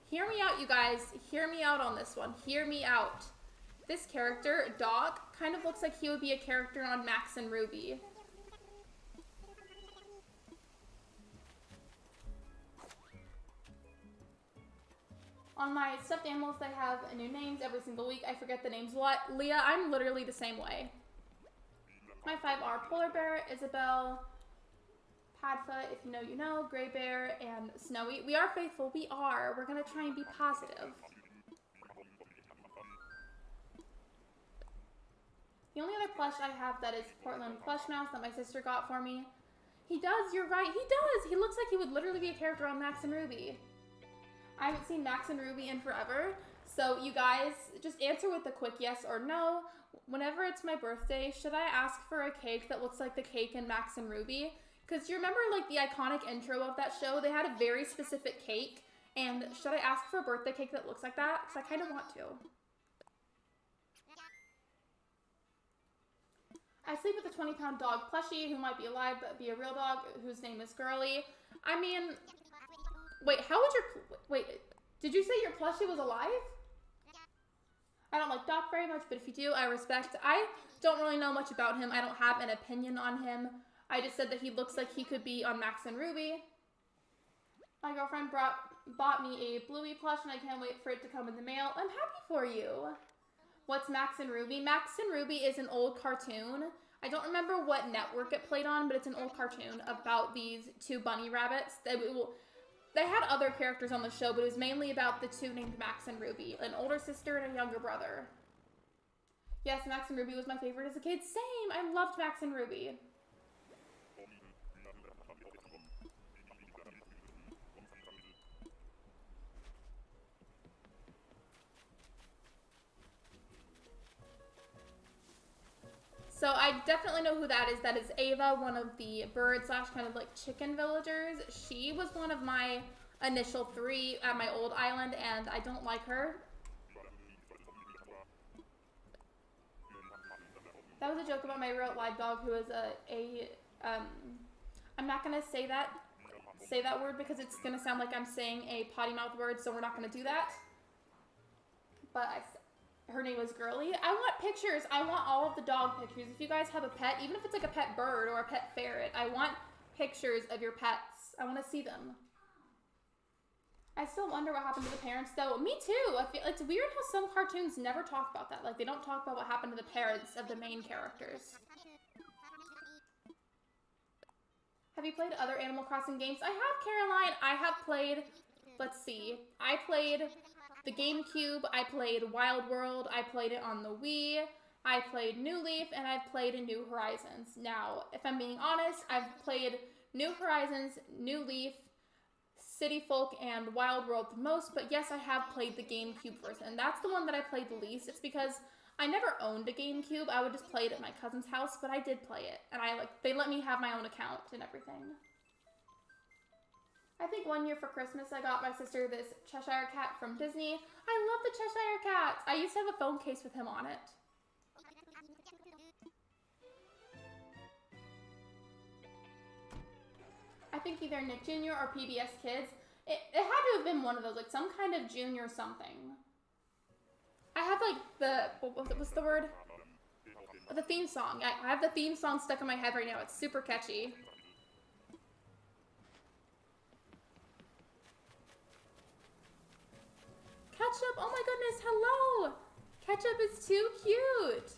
Hear me out, you guys. Hear me out on this one. Hear me out. This character, Dog, kind of looks like he would be a character on Max and Ruby. On my stuffed animals, they have new names every single week. I forget the names a lot. Leah, I'm literally the same way. My 5 are Polar Bear, Isabel, Padfoot, if you know, you know, Gray Bear, and Snowy. We are faithful. We are. We're going to try and be positive. The only other plush I have that is Portland Plush Mouse that my sister got for me. He does. You're right. He does. He looks like he would literally be a character on Max and Ruby. I haven't seen Max and Ruby in forever, so you guys just answer with a quick yes or no. Whenever it's my birthday, should I ask for a cake that looks like the cake in Max and Ruby? Because you remember, like, the iconic intro of that show? They had a very specific cake, and should I ask for a birthday cake that looks like that? Because I kind of want to. I sleep with a 20-pound dog plushie who might be alive but be a real dog whose name is Girly. I mean... Wait, how would your... Wait, did you say your plushie was alive? I don't like Doc very much, but if you do, I respect. I don't really know much about him. I don't have an opinion on him. I just said that he looks like he could be on Max and Ruby. My girlfriend bought me a Bluey plush, and I can't wait for it to come in the mail. I'm happy for you. What's Max and Ruby? Max and Ruby is an old cartoon. I don't remember what network it played on, but it's an old cartoon about these 2 bunny rabbits. They had other characters on the show, but it was mainly about the 2 named Max and Ruby, an older sister and a younger brother. Yes, Max and Ruby was my favorite as a kid. Same! I loved Max and Ruby. So I definitely know who that is. That is Ava, one of the bird slash kind of like chicken villagers. She was one of my initial 3 at my old island, and I don't like her. That was a joke about my real live dog who is I'm not gonna say that word because it's gonna sound like I'm saying a potty mouth word, so we're not gonna do that. But her name was Girly. I want pictures. I want all of the dog pictures. If you guys have a pet, even if it's like a pet bird or a pet ferret, I want pictures of your pets. I want to see them. I still wonder what happened to the parents, though. Me too. I feel it's weird how some cartoons never talk about that. Like, they don't talk about what happened to the parents of the main characters. Have you played other Animal Crossing games? I have, Caroline. I have played, let's see. I played the GameCube. I played Wild World. I played it on the Wii. I played New Leaf, and I've played New Horizons. Now, if I'm being honest, I've played New Horizons, New Leaf, City Folk, and Wild World the most, but yes, I have played the GameCube version. That's the one that I played the least. It's because I never owned a GameCube. I would just play it at my cousin's house, but I did play it, and they let me have my own account and everything. I think one year for Christmas, I got my sister this Cheshire Cat from Disney. I love the Cheshire Cat. I used to have a phone case with him on it. I think either Nick Jr. or PBS Kids. It had to have been one of those, like some kind of junior something. I have like what's the word? The theme song. I have the theme song stuck in my head right now. It's super catchy. Ketchup, oh my goodness, hello! Ketchup is too cute!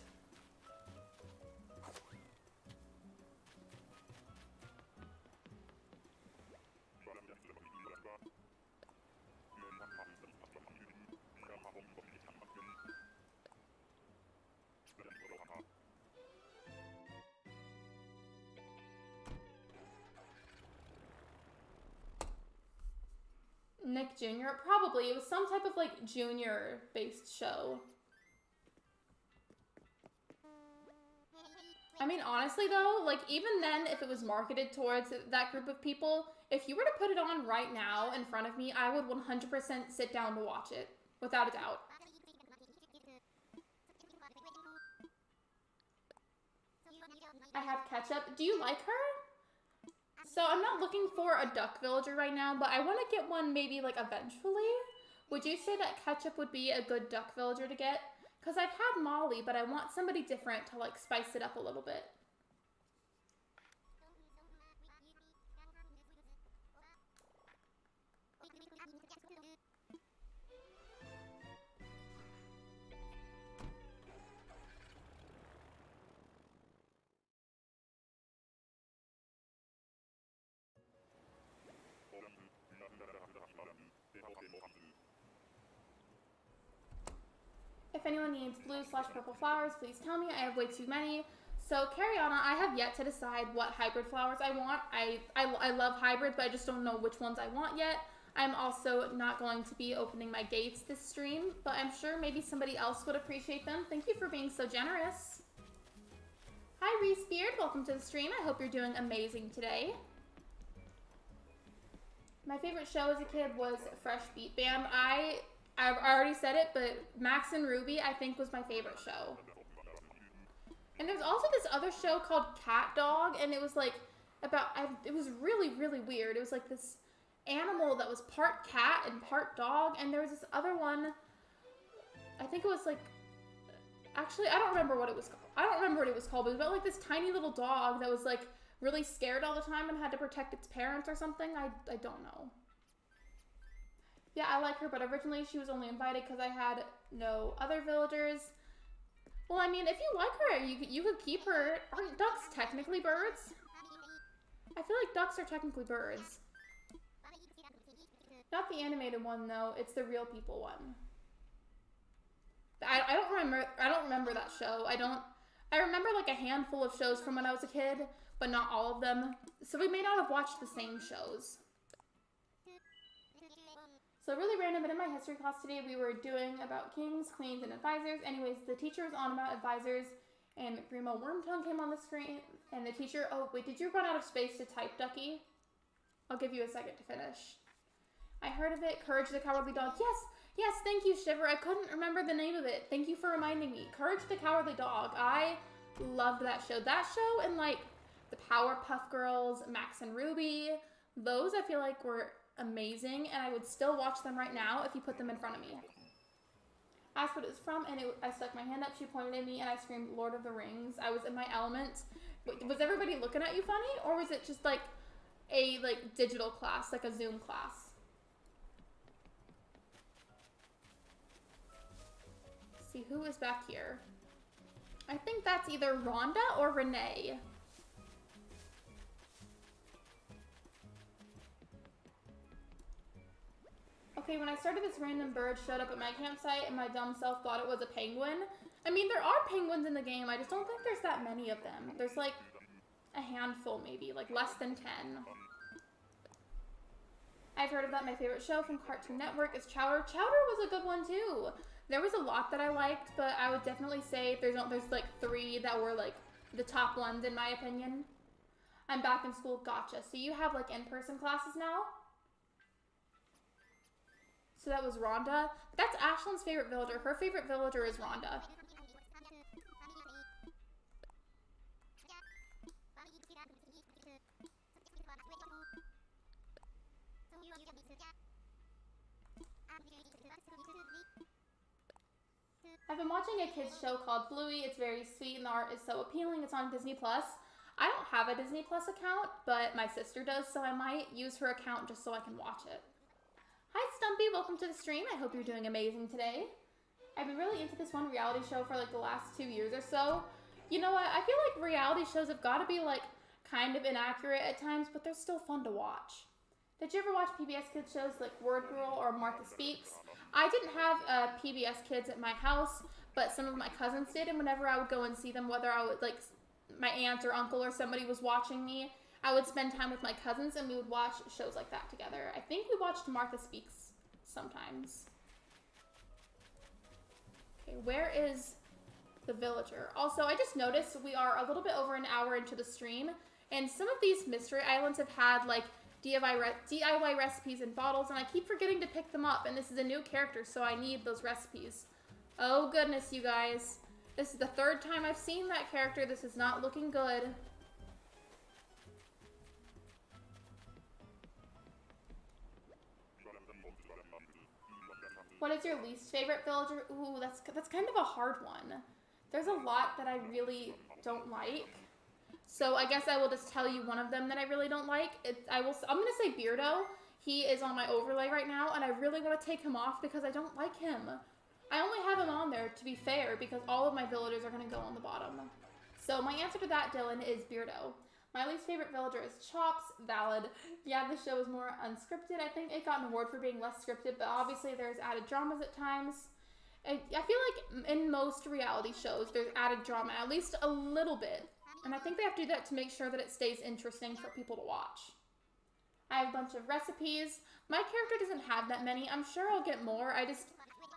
Nick Jr. Probably. It was some type of like junior based show. I mean, honestly though, like even then, if it was marketed towards that group of people, if you were to put it on right now in front of me, I would 100% sit down to watch it, without a doubt. I have Ketchup. Do you like her? So I'm not looking for a duck villager right now, but I want to get one maybe like eventually. Would you say that Ketchup would be a good duck villager to get? Because I've had Molly, but I want somebody different to like spice it up a little bit. If anyone needs blue/purple flowers, please tell me. I have way too many. So, Cariana, I have yet to decide what hybrid flowers I want. I love hybrids, but I just don't know which ones I want yet. I'm also not going to be opening my gates this stream, but I'm sure maybe somebody else would appreciate them. Thank you for being so generous. Hi, Reese Beard. Welcome to the stream. I hope you're doing amazing today. My favorite show as a kid was Fresh Beat Band. I've already said it, but Max and Ruby, I think, was my favorite show. And there's also this other show called Cat Dog, and it was like it was really, really weird. It was like this animal that was part cat and part dog, and there was this other one, I think it was like, actually, I don't remember what it was called. I don't remember what it was called, but it was about like this tiny little dog that was like really scared all the time and had to protect its parents or something. I don't know. Yeah, I like her, but originally she was only invited because I had no other villagers. Well, I mean, if you like her, you could keep her. Aren't ducks technically birds? I feel like ducks are technically birds. Not the animated one, though. It's the real people one. I don't remember that show. I remember like a handful of shows from when I was a kid, but not all of them. So we may not have watched the same shows. So really random, but in my history class today, we were doing about kings, queens, and advisors. Anyways, the teacher was on about advisors, and Grimo Wormtongue came on the screen, and the teacher, oh, wait, did you run out of space to type, Ducky? I'll give you a second to finish. I heard of it, Courage the Cowardly Dog. Yes, thank you, Shiver. I couldn't remember the name of it. Thank you for reminding me. Courage the Cowardly Dog. I loved that show. That show and, like, the Powerpuff Girls, Max and Ruby, those I feel like were amazing, and I would still watch them right now if you put them in front of me. Asked what it was from, and I stuck my hand up, she pointed at me, and I screamed, Lord of the Rings. I was in my element. Wait, was everybody looking at you funny, or was it just like a digital class, like a Zoom class? Let's see, who is back here? I think that's either Rhonda or Renee. Okay, when I started, this random bird showed up at my campsite and my dumb self thought it was a penguin. I mean, there are penguins in the game. I just don't think there's that many of them. There's like a handful maybe, like less than 10. I've heard of that. My favorite show from Cartoon Network is Chowder. Chowder was a good one too. There was a lot that I liked, but I would definitely say there's like 3 that were like the top ones in my opinion. I'm back in school. Gotcha. So you have like in-person classes now? So that was Rhonda. That's Ashlyn's favorite villager. Her favorite villager is Rhonda. I've been watching a kids show called Bluey. It's very sweet and the art is so appealing. It's on Disney Plus. I don't have a Disney Plus account, but my sister does, so I might use her account just so I can watch it. Hi Stumpy, welcome to the stream. I hope you're doing amazing today. I've been really into this one reality show for like the last 2 years or so. You know what? I feel like reality shows have got to be like kind of inaccurate at times, but they're still fun to watch. Did you ever watch PBS Kids shows like Word Girl or Martha Speaks? I didn't have PBS Kids at my house, but some of my cousins did, and whenever I would go and see them, whether I would like my aunt or uncle or somebody was watching me, I would spend time with my cousins and we would watch shows like that together. I think we watched Martha Speaks sometimes. Okay, where is the villager? Also, I just noticed we are a little bit over an hour into the stream, and some of these mystery islands have had like DIY recipes in bottles, and I keep forgetting to pick them up, and this is a new character, so I need those recipes. Oh goodness, you guys. This is the 3rd time I've seen that character. This is not looking good. What is your least favorite villager? Ooh, that's kind of a hard one. There's a lot that I really don't like. So I guess I will just tell you one of them that I really don't like. I'm gonna say Beardo. He is on my overlay right now, and I really want to take him off because I don't like him. I only have him on there, to be fair, because all of my villagers are gonna go on the bottom. So my answer to that, Dylan, is Beardo. My least favorite villager is Chops. Valid. Yeah, the show is more unscripted. I think it got an award for being less scripted, but obviously there's added dramas at times. I feel like in most reality shows, there's added drama, at least a little bit. And I think they have to do that to make sure that it stays interesting for people to watch. I have a bunch of recipes. My character doesn't have that many. I'm sure I'll get more.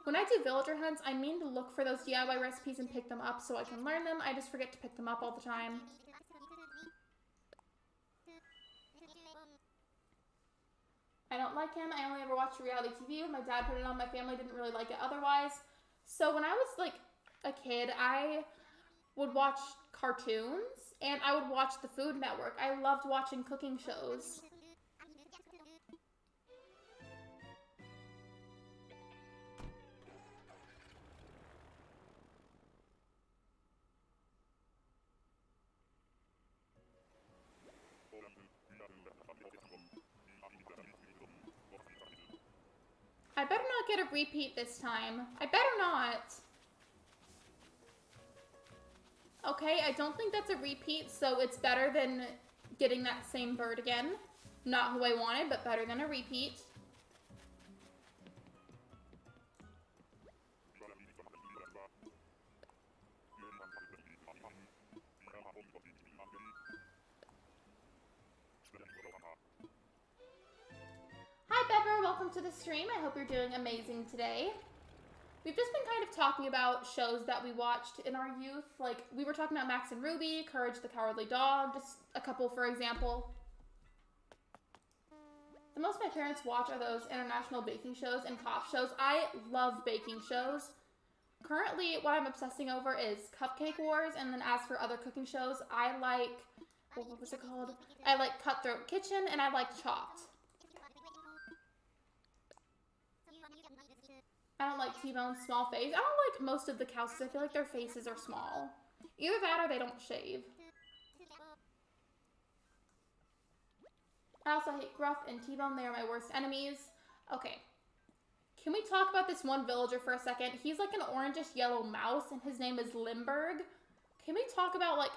When I do villager hunts, I mean to look for those DIY recipes and pick them up so I can learn them. I just forget to pick them up all the time. I don't like him. I only ever watched reality TV. My dad put it on. My family didn't really like it otherwise. So when I was like a kid, I would watch cartoons and I would watch the Food Network. I loved watching cooking shows. I better not get a repeat this time. I better not. Okay, I don't think that's a repeat, so it's better than getting that same bird again. Not who I wanted, but better than a repeat. Hi Pepper, welcome to the stream. I hope you're doing amazing today. We've just been kind of talking about shows that we watched in our youth. Like, we were talking about Max and Ruby, Courage the Cowardly Dog, just a couple for example. The most my parents watch are those international baking shows and cop shows. I love baking shows. Currently, what I'm obsessing over is Cupcake Wars, and then as for other cooking shows, I like, what was it called? I like Cutthroat Kitchen, and I like Chopped. I don't like T-Bone's small face. I don't like most of the cows because I feel like their faces are small. Either that or they don't shave. I also hate Gruff and T-Bone. They are my worst enemies. Okay. Can we talk about this one villager for a second? He's like an orangish yellow mouse and his name is Limburg. Can we talk about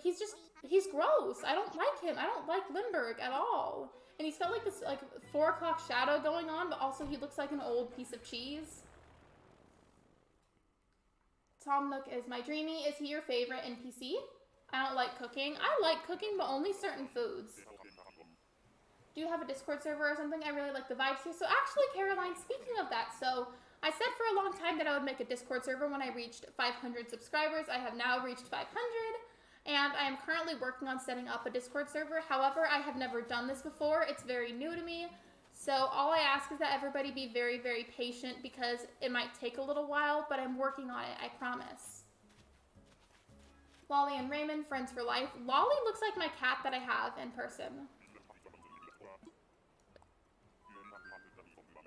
he's just He's gross. I don't like him. I don't like Limburg at all. And he's got like this like 4 o'clock shadow going on, but also he looks like an old piece of cheese. Tom Nook is my dreamy. Is he your favorite NPC? I don't like cooking. I like cooking, but only certain foods. Do you have a Discord server or something? I really like the vibes here. So actually, Caroline, speaking of that, so I said for a long time that I would make a Discord server when I reached 500 subscribers. I have now reached 500, and I am currently working on setting up a Discord server. However, I have never done this before. It's very new to me. So all I ask is that everybody be very, very patient because it might take a little while, but I'm working on it, I promise. Lolly and Raymond, friends for life. Lolly looks like my cat that I have in person.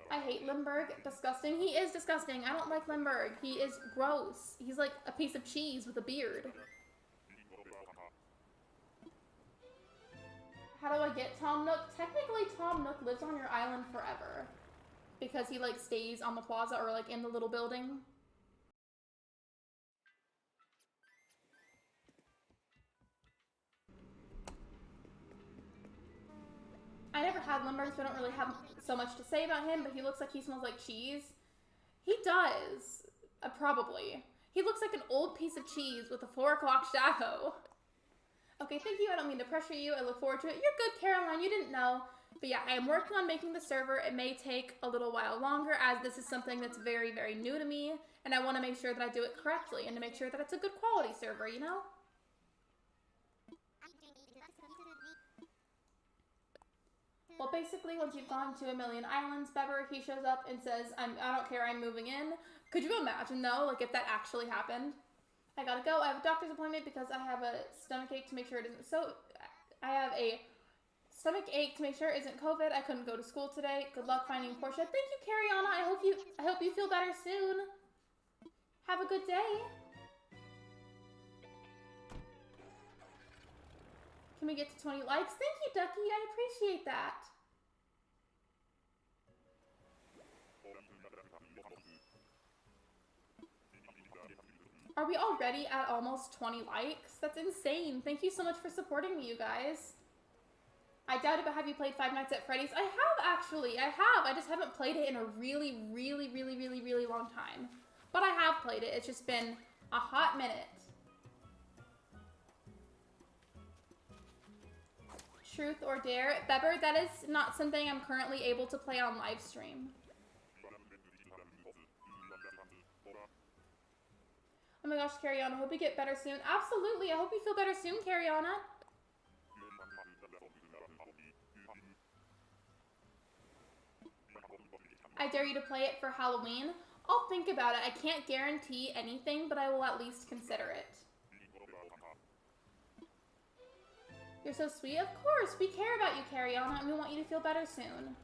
I hate Limburg. Disgusting. He is disgusting. I don't like Limburg. He is gross. He's like a piece of cheese with a beard. How do I get Tom Nook? Technically, Tom Nook lives on your island forever. Because he like stays on the plaza or like in the little building. I never had Limburg, so I don't really have so much to say about him, but he looks like he smells like cheese. He does. Probably. He looks like an old piece of cheese with a 4 o'clock shadow. Okay, thank you. I don't mean to pressure you. I look forward to it. You're good, Caroline. You didn't know. But yeah, I am working on making the server. It may take a little while longer as this is something that's very, very new to me. And I want to make sure that I do it correctly and to make sure that it's a good quality server, you know? Well, basically, once you've gone to 1,000,000 islands, Beber, he shows up and says, I don't care, I'm moving in. Could you imagine, though, like, if that actually happened? I gotta go. I have a doctor's appointment because I have a stomach ache to make sure it isn't I have a stomach ache to make sure it isn't COVID. I couldn't go to school today. Good luck finding Portia. Thank you, Cariana. I hope you feel better soon. Have a good day. Can we get to 20 likes? Thank you, Ducky. I appreciate that. Are we already at almost 20 likes? That's insane. Thank you so much for supporting me, you guys. I doubt it, but have you played Five Nights at Freddy's? I have, actually. I have. I just haven't played it in a really, really, really, really, really long time. But I have played it. It's just been a hot minute. Truth or Dare. Beber, that is not something I'm currently able to play on live stream. Oh my gosh, Cariana, hope you get better soon. Absolutely, I hope you feel better soon, Cariana. I dare you to play it for Halloween. I'll think about it. I can't guarantee anything, but I will at least consider it. You're so sweet. Of course, we care about you, Cariana, and we want you to feel better soon.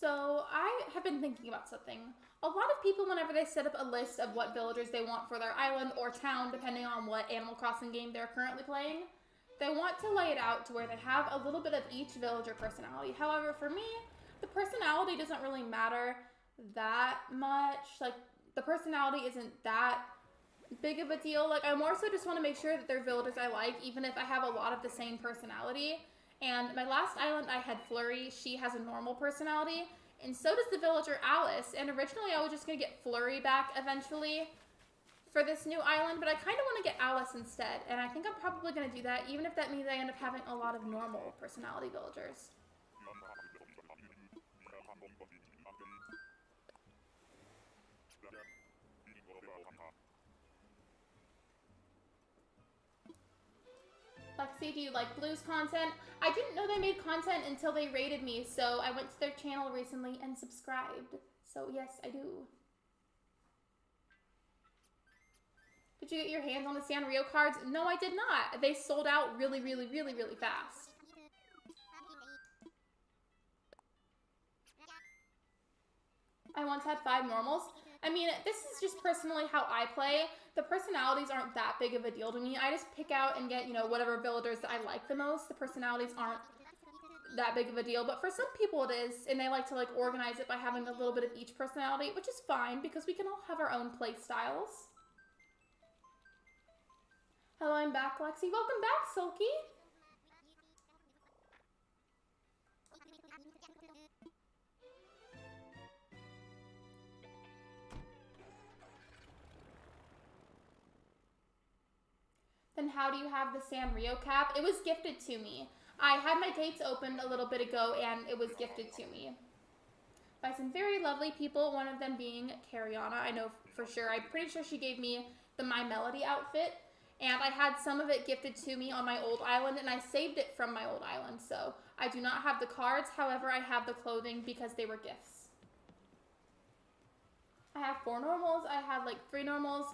So, I have been thinking about something. A lot of people, whenever they set up a list of what villagers they want for their island or town, depending on what Animal Crossing game they're currently playing, they want to lay it out to where they have a little bit of each villager personality. However, for me, the personality doesn't really matter that much. Like, the personality isn't that big of a deal. Like, I more so just want to make sure that they're villagers I like, even if I have a lot of the same personality. And my last island, I had Flurry. She has a normal personality, and so does the villager Alice. And originally, I was just going to get Flurry back eventually for this new island, but I kind of want to get Alice instead. And I think I'm probably going to do that, even if that means I end up having a lot of normal personality villagers. Lexi, do you like Blues content? I didn't know they made content until they rated me, so I went to their channel recently and subscribed. So yes, I do. Did you get your hands on the Sanrio cards? No, I did not. They sold out really, really, really, really fast. I once had 5 normals. I mean, this is just personally how I play. The personalities aren't that big of a deal to me. I just pick out and get, you know, whatever villagers that I like the most. The personalities aren't that big of a deal, but for some people it is, and they like to like organize it by having a little bit of each personality, which is fine because we can all have our own play styles. Hello, I'm back, Lexi. Welcome back, Sulky. Then how do you have the Sanrio cap? It was gifted to me. I had my dates opened a little bit ago and it was gifted to me by some very lovely people, one of them being Cariana. I know for sure. I'm pretty sure she gave me the My Melody outfit, and I had some of it gifted to me on my old island, and I saved it from my old island, so I do not have the cards. However, I have the clothing because they were gifts. I have 4 normals. I had like 3 normals.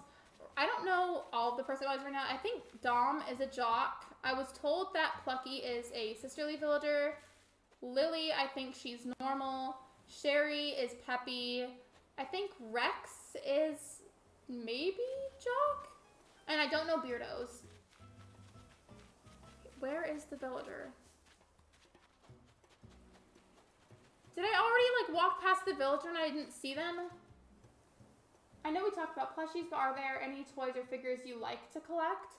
I don't know all of the personalities right now. I think Dom is a jock. I was told that Plucky is a sisterly villager. Lily, I think she's normal. Sherry is peppy. I think Rex is maybe jock. And I don't know Beardos. Where is the villager? Did I already like walk past the villager and I didn't see them? I know we talked about plushies, but are there any toys or figures you like to collect?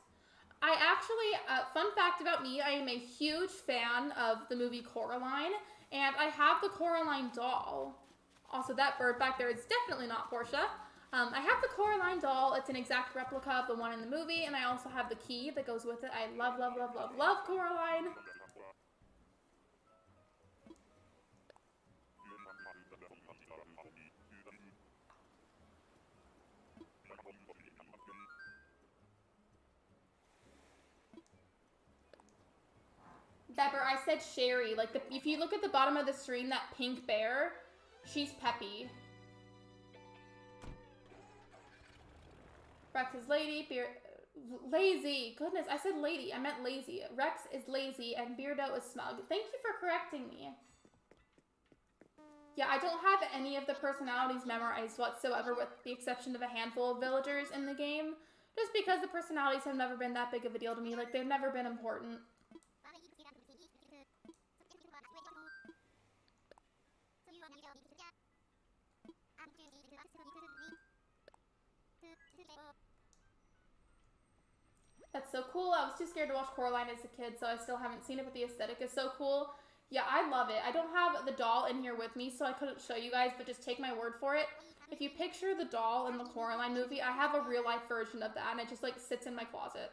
I actually, fun fact about me, I am a huge fan of the movie Coraline, and I have the Coraline doll. Also, that bird back there is definitely not Portia. I have the Coraline doll. It's an exact replica of the one in the movie, and I also have the key that goes with it. I love, love, love, love, love Coraline. Pepper, I said Sherry. Like, if you look at the bottom of the screen, that pink bear, she's Peppy. Rex is lazy. Goodness, I said lady. I meant lazy. Rex is lazy and Beardo is smug. Thank you for correcting me. Yeah, I don't have any of the personalities memorized whatsoever with the exception of a handful of villagers in the game. Just because the personalities have never been that big of a deal to me. Like, they've never been important. That's so cool. I was too scared to watch Coraline as a kid, so I still haven't seen it, but the aesthetic is so cool. Yeah, I love it. I don't have the doll in here with me, so I couldn't show you guys, but just take my word for it. If you picture the doll in the Coraline movie, I have a real-life version of that, and it just, like, sits in my closet.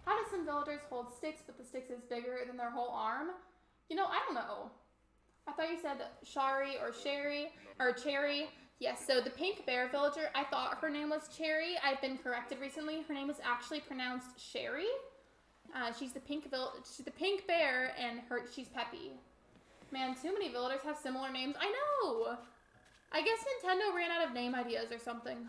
How do some villagers hold sticks, but the sticks is bigger than their whole arm? You know, I don't know. I thought you said Shari or Sherry, or Cherry. Yes, so the pink bear villager, I thought her name was Cherry. I've been corrected recently. Her name is actually pronounced Sherry. She's the pink bear, and she's Peppy. Man, too many villagers have similar names. I know! I guess Nintendo ran out of name ideas or something.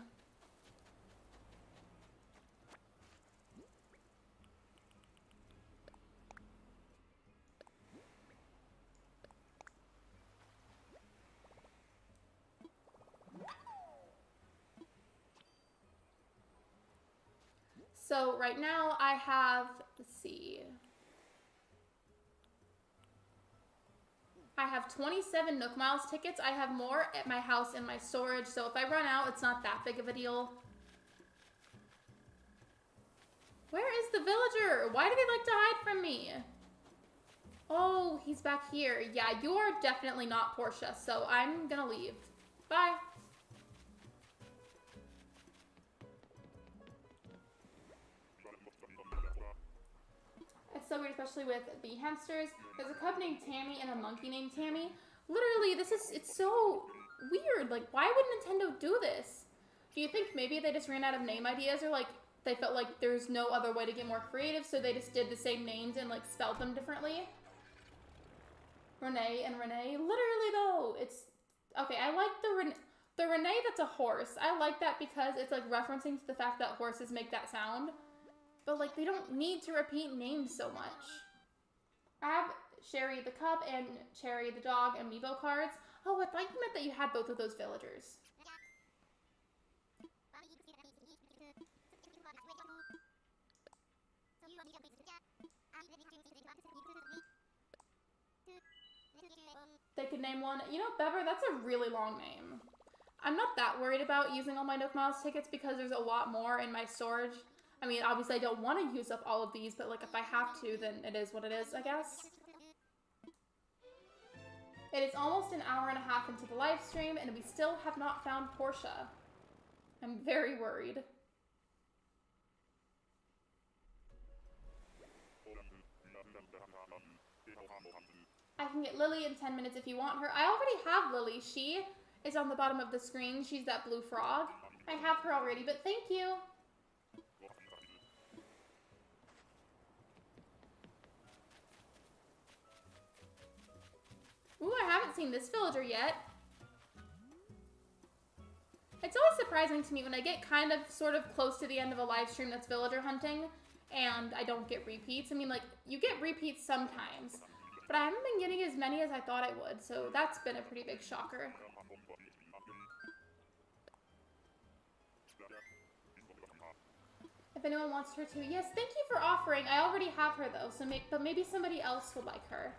So right now I have, let's see. I have 27 Nook Miles tickets. I have more at my house in my storage, so if I run out, it's not that big of a deal. Where is the villager? Why do they like to hide from me? Oh, he's back here. Yeah, you are definitely not Portia, so I'm gonna leave. Bye. It's so weird, especially with the hamsters. There's a cub named Tammy and a monkey named Tammy. Literally, it's so weird. Like, why would Nintendo do this? Do you think maybe they just ran out of name ideas, or like they felt like there's no other way to get more creative, so they just did the same names and like spelled them differently? Renee and Renee. Literally though, Okay, I like the Renee that's a horse. I like that because it's like referencing to the fact that horses make that sound. But like they don't need to repeat names so much. I have Sherry the cup and Cherry the dog amiibo cards. Oh, I thought you meant that you had both of those villagers. They could name one. You know, Bever, that's a really long name. I'm not that worried about using all my Nook Miles tickets because there's a lot more in my storage. I mean, obviously I don't want to use up all of these, but like if I have to, then it is what it is, I guess. It is almost an hour and a half into the live stream, and we still have not found Portia. I'm very worried. I can get Lily in 10 minutes if you want her. I already have Lily. She is on the bottom of the screen. She's that blue frog. I have her already, but thank you. Ooh, I haven't seen this villager yet. It's always surprising to me when I get kind of sort of close to the end of a live stream that's villager hunting and I don't get repeats. I mean, like, you get repeats sometimes, but I haven't been getting as many as I thought I would, so that's been a pretty big shocker. If anyone wants her to, yes, thank you for offering. I already have her though, so but maybe somebody else would like her.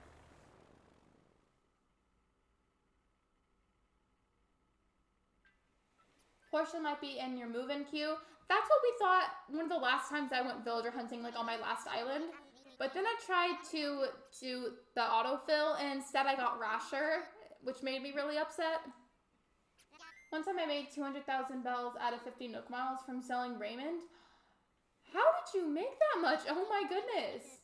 Portia might be in your move-in queue. That's what we thought one of the last times I went villager hunting, like on my last island. But then I tried to do the autofill, and instead I got Rasher, which made me really upset. One time I made 200,000 bells out of 50 Nook Miles from selling Raymond. How did you make that much? Oh my goodness.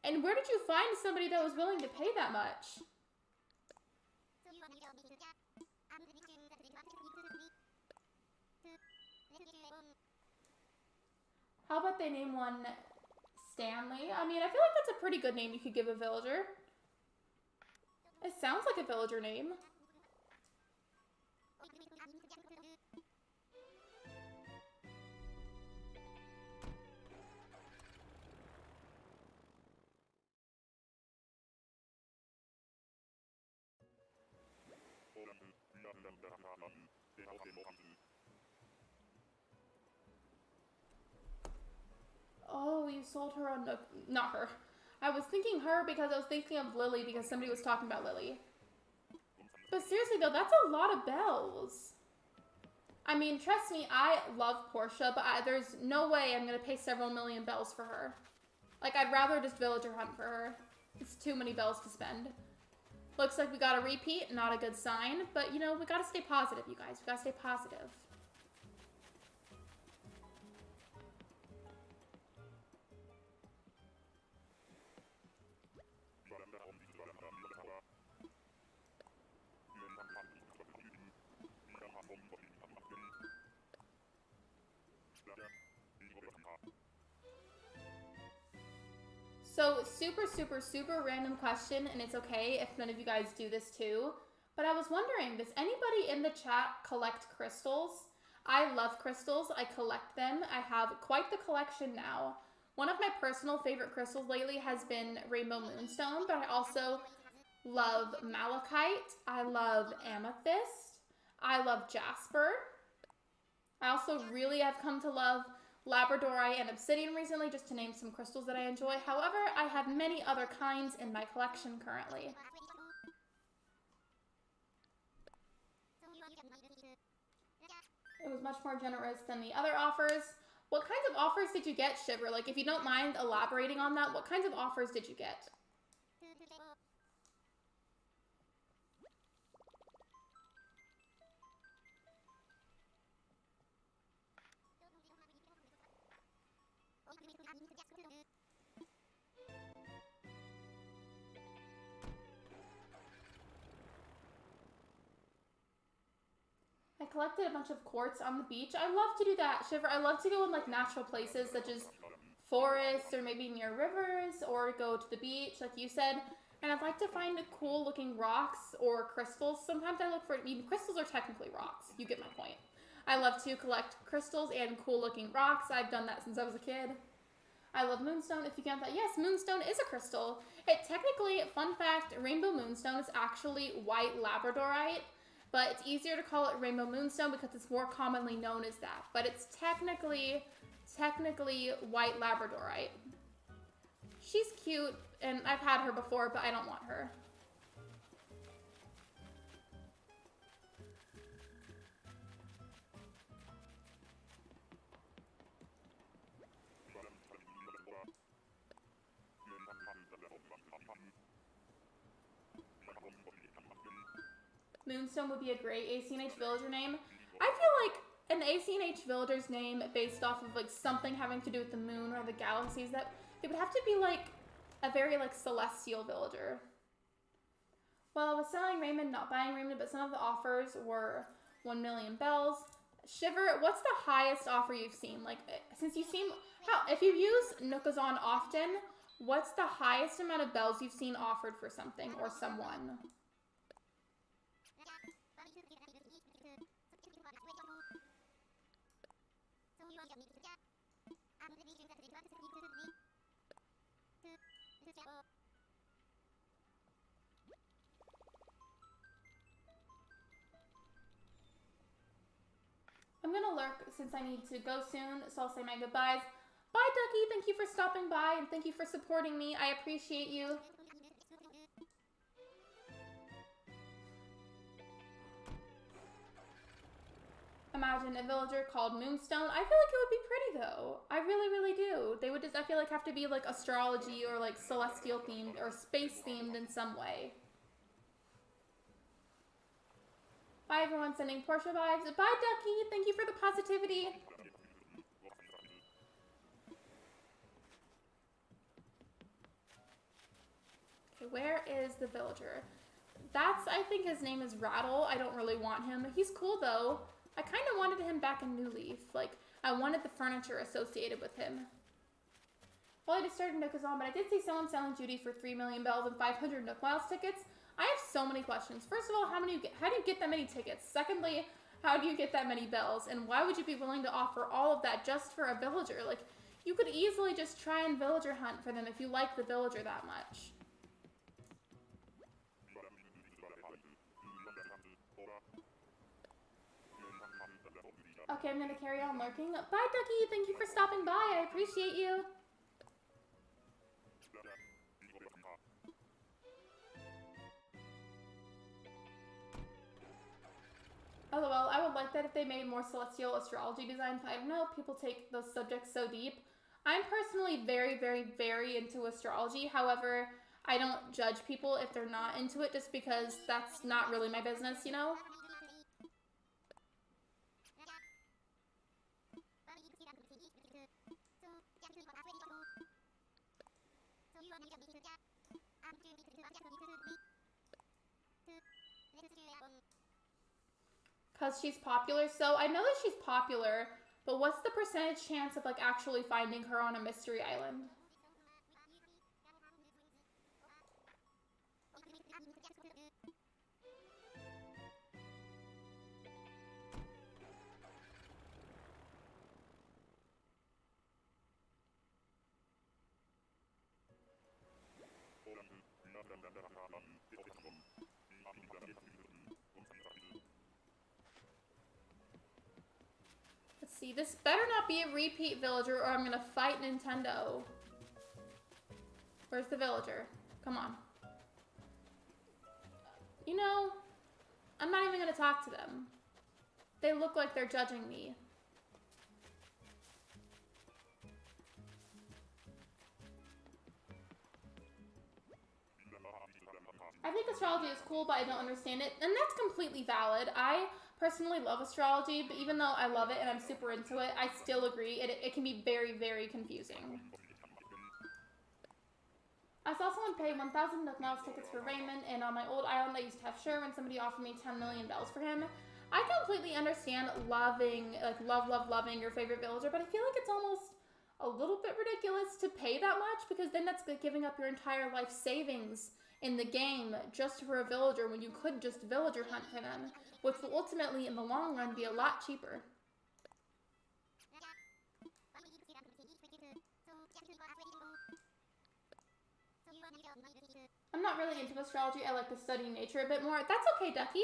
And where did you find somebody that was willing to pay that much? How about they name one Stanley? I mean, I feel like that's a pretty good name you could give a villager. It sounds like a villager name. Oh, you sold her on Nook. Not her. I was thinking her because I was thinking of Lily because somebody was talking about Lily. But seriously though, that's a lot of bells. I mean, trust me, I love Portia, but there's no way I'm going to pay several million bells for her. Like, I'd rather just villager hunt for her. It's too many bells to spend. Looks like we got a repeat, not a good sign. But, you know, we gotta stay positive, you guys. We gotta stay positive. So, super random question, and it's okay if none of you guys do this too. But I was wondering, does anybody in the chat collect crystals? I love crystals. I collect them. I have quite the collection now. One of my personal favorite crystals lately has been Rainbow Moonstone, but I also love Malachite. I love Amethyst. I love Jasper. I also really have come to love Labradorite and Obsidian recently, just to name some crystals that I enjoy. However, I have many other kinds in my collection currently. It was much more generous than the other offers. What kinds of offers did you get, Shiver? Like, if you don't mind elaborating on that, what kinds of offers did you get? I collected a bunch of quartz on the beach. I love to do that, Shiver. I love to go in like natural places such as forests or maybe near rivers or go to the beach like you said. And I'd like to find cool looking rocks or crystals. Sometimes I look for, crystals are technically rocks. You get my point. I love to collect crystals and cool looking rocks. I've done that since I was a kid. I love moonstone. If you count that, yes, moonstone is a crystal. It technically, fun fact, rainbow moonstone is actually white labradorite, but it's easier to call it rainbow moonstone because it's more commonly known as that. But it's technically white labradorite. She's cute, and I've had her before, but I don't want her. Moonstone would be a great ACNH villager name. I feel like an ACNH villager's name based off of like something having to do with the moon or the galaxies, that it would have to be like a very like celestial villager. Well, I was selling Raymond, not buying Raymond, but some of the offers were 1 million bells. Shiver, what's the highest offer you've seen? Like, since you seem, if you use Nookazon often, what's the highest amount of bells you've seen offered for something or someone? I'm gonna lurk since I need to go soon, so I'll say my goodbyes. Bye, Ducky. Thank you for stopping by, and thank you for supporting me. I appreciate you. Imagine a villager called Moonstone. I feel like it would be pretty, though. I really, really do. They would just, I feel like, have to be, like, astrology or, like, celestial themed or space themed in some way. Bye, everyone. Sending Portia vibes. Bye, Ducky. Thank you for the positivity. Okay, where is the villager? That's, I think his name is Rattle. I don't really want him. He's cool, though. I kind of wanted him back in New Leaf. Like, I wanted the furniture associated with him. Well, I just started Nookazon, but I did see someone selling Judy for 3 million bells and 500 Nook Miles tickets. I have so many questions. First of all, how do you get that many tickets? Secondly, how do you get that many bells? And why would you be willing to offer all of that just for a villager? Like, you could easily just try and villager hunt for them if you like the villager that much. Okay, I'm gonna carry on lurking. Bye, Ducky. Thank you for stopping by. I appreciate you. LOL, I would like that if they made more celestial astrology designs. I don't know, people take those subjects so deep. I'm personally very, very, very into astrology. However, I don't judge people if they're not into it just because that's not really my business, you know? Because she's popular. So I know that she's popular, but what's the percentage chance of like actually finding her on a mystery island? Let's see, this better not be a repeat villager or I'm gonna fight Nintendo. Where's the villager? Come on. You know, I'm not even gonna talk to them. They look like they're judging me. I think astrology is cool, but I don't understand it, and that's completely valid. I personally love astrology, but even though I love it and I'm super into it, I still agree it can be very, very confusing. I saw someone pay 1,000 Nook Miles tickets for Raymond, and on my old island I used to have Sherm, and somebody offered me 10 million bells for him. I completely understand loving your favorite villager, but I feel like it's almost a little bit ridiculous to pay that much, because then that's giving up your entire life savings in the game just for a villager when you could just villager hunt for them, which will ultimately, in the long run, be a lot cheaper. I'm not really into astrology. I like to study nature a bit more. That's okay, Ducky.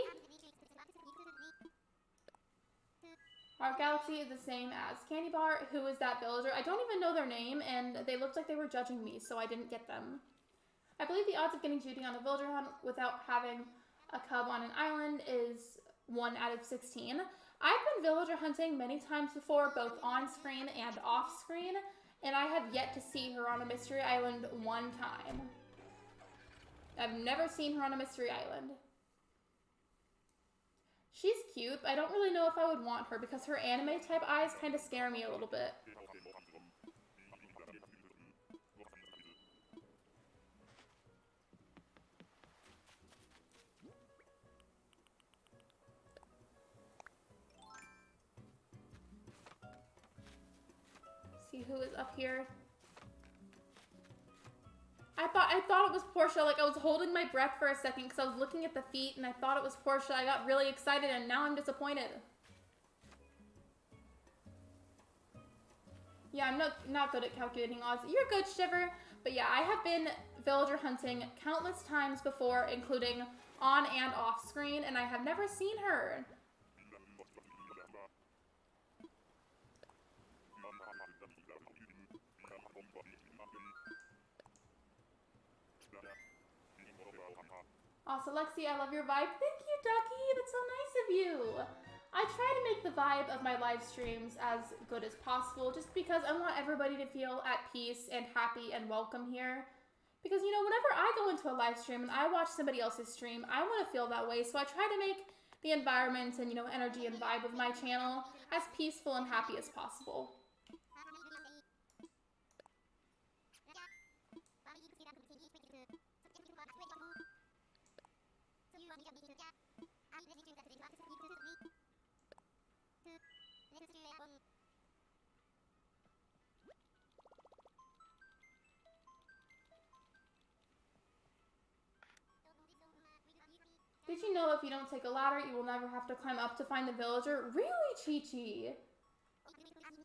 Our galaxy is the same as Candy Bar. Who is that villager? I don't even know their name, and they looked like they were judging me, so I didn't get them. I believe the odds of getting Judy on a villager hunt without having a cub on an island is 1 out of 16. I've been villager hunting many times before, both on screen and off screen, and I have yet to see her on a mystery island one time. I've never seen her on a mystery island. She's cute, but I don't really know if I would want her because her anime type eyes kind of scare me a little bit. See who is up here. I thought it was Portia. Like, I was holding my breath for a second because I was looking at the feet and I thought it was Portia. I got really excited and now I'm disappointed. Yeah, I'm not good at calculating odds. You're good, Shiver. But yeah, I have been villager hunting countless times before, including on and off screen, and I have never seen her. Also, Lexi, I love your vibe. Thank you, Ducky. That's so nice of you. I try to make the vibe of my live streams as good as possible just because I want everybody to feel at peace and happy and welcome here. Because, you know, whenever I go into a live stream and I watch somebody else's stream, I want to feel that way. So I try to make the environment and, you know, energy and vibe of my channel as peaceful and happy as possible. Did you know if you don't take a ladder, you will never have to climb up to find the villager? Really, Chi-Chi?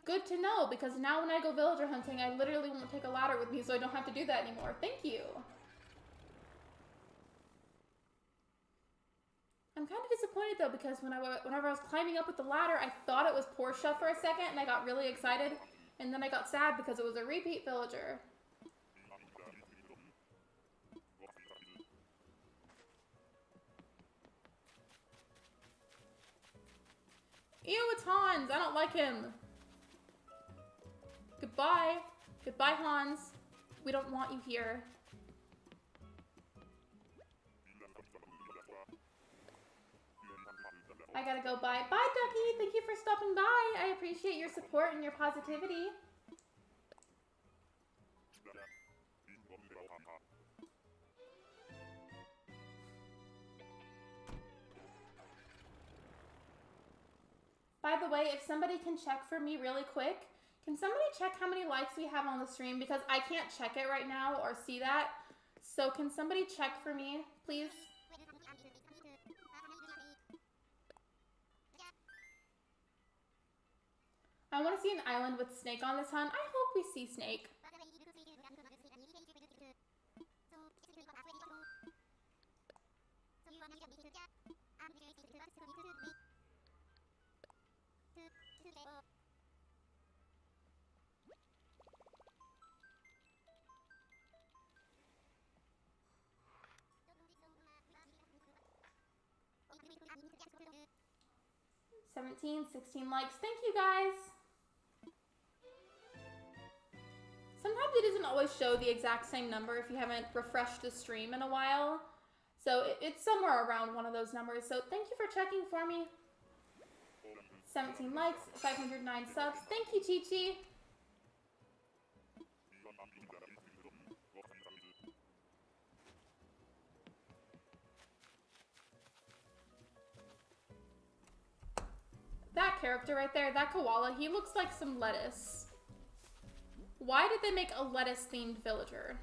Good to know, because now when I go villager hunting, I literally won't take a ladder with me, so I don't have to do that anymore. Thank you. I'm kind of disappointed, though, because whenever I was climbing up with the ladder, I thought it was Portia for a second, and I got really excited, and then I got sad because it was a repeat villager. Ew, it's Hans. I don't like him. Goodbye. Goodbye, Hans. We don't want you here. I gotta go bye. Bye, Ducky. Thank you for stopping by. I appreciate your support and your positivity. By the way, if somebody can check for me really quick, can somebody check how many likes we have on the stream? Because I can't check it right now or see that. So can somebody check for me, please? I want to see an island with Snake on this hunt. I hope we see Snake. $17, 16 likes. Thank you, guys. Sometimes it doesn't always show the exact same number if you haven't refreshed the stream in a while. So it's somewhere around one of those numbers. So thank you for checking for me. 17 likes, 509 subs. Thank you, Chi-Chi. That character right there, that koala, he looks like some lettuce. Why did they make a lettuce-themed villager?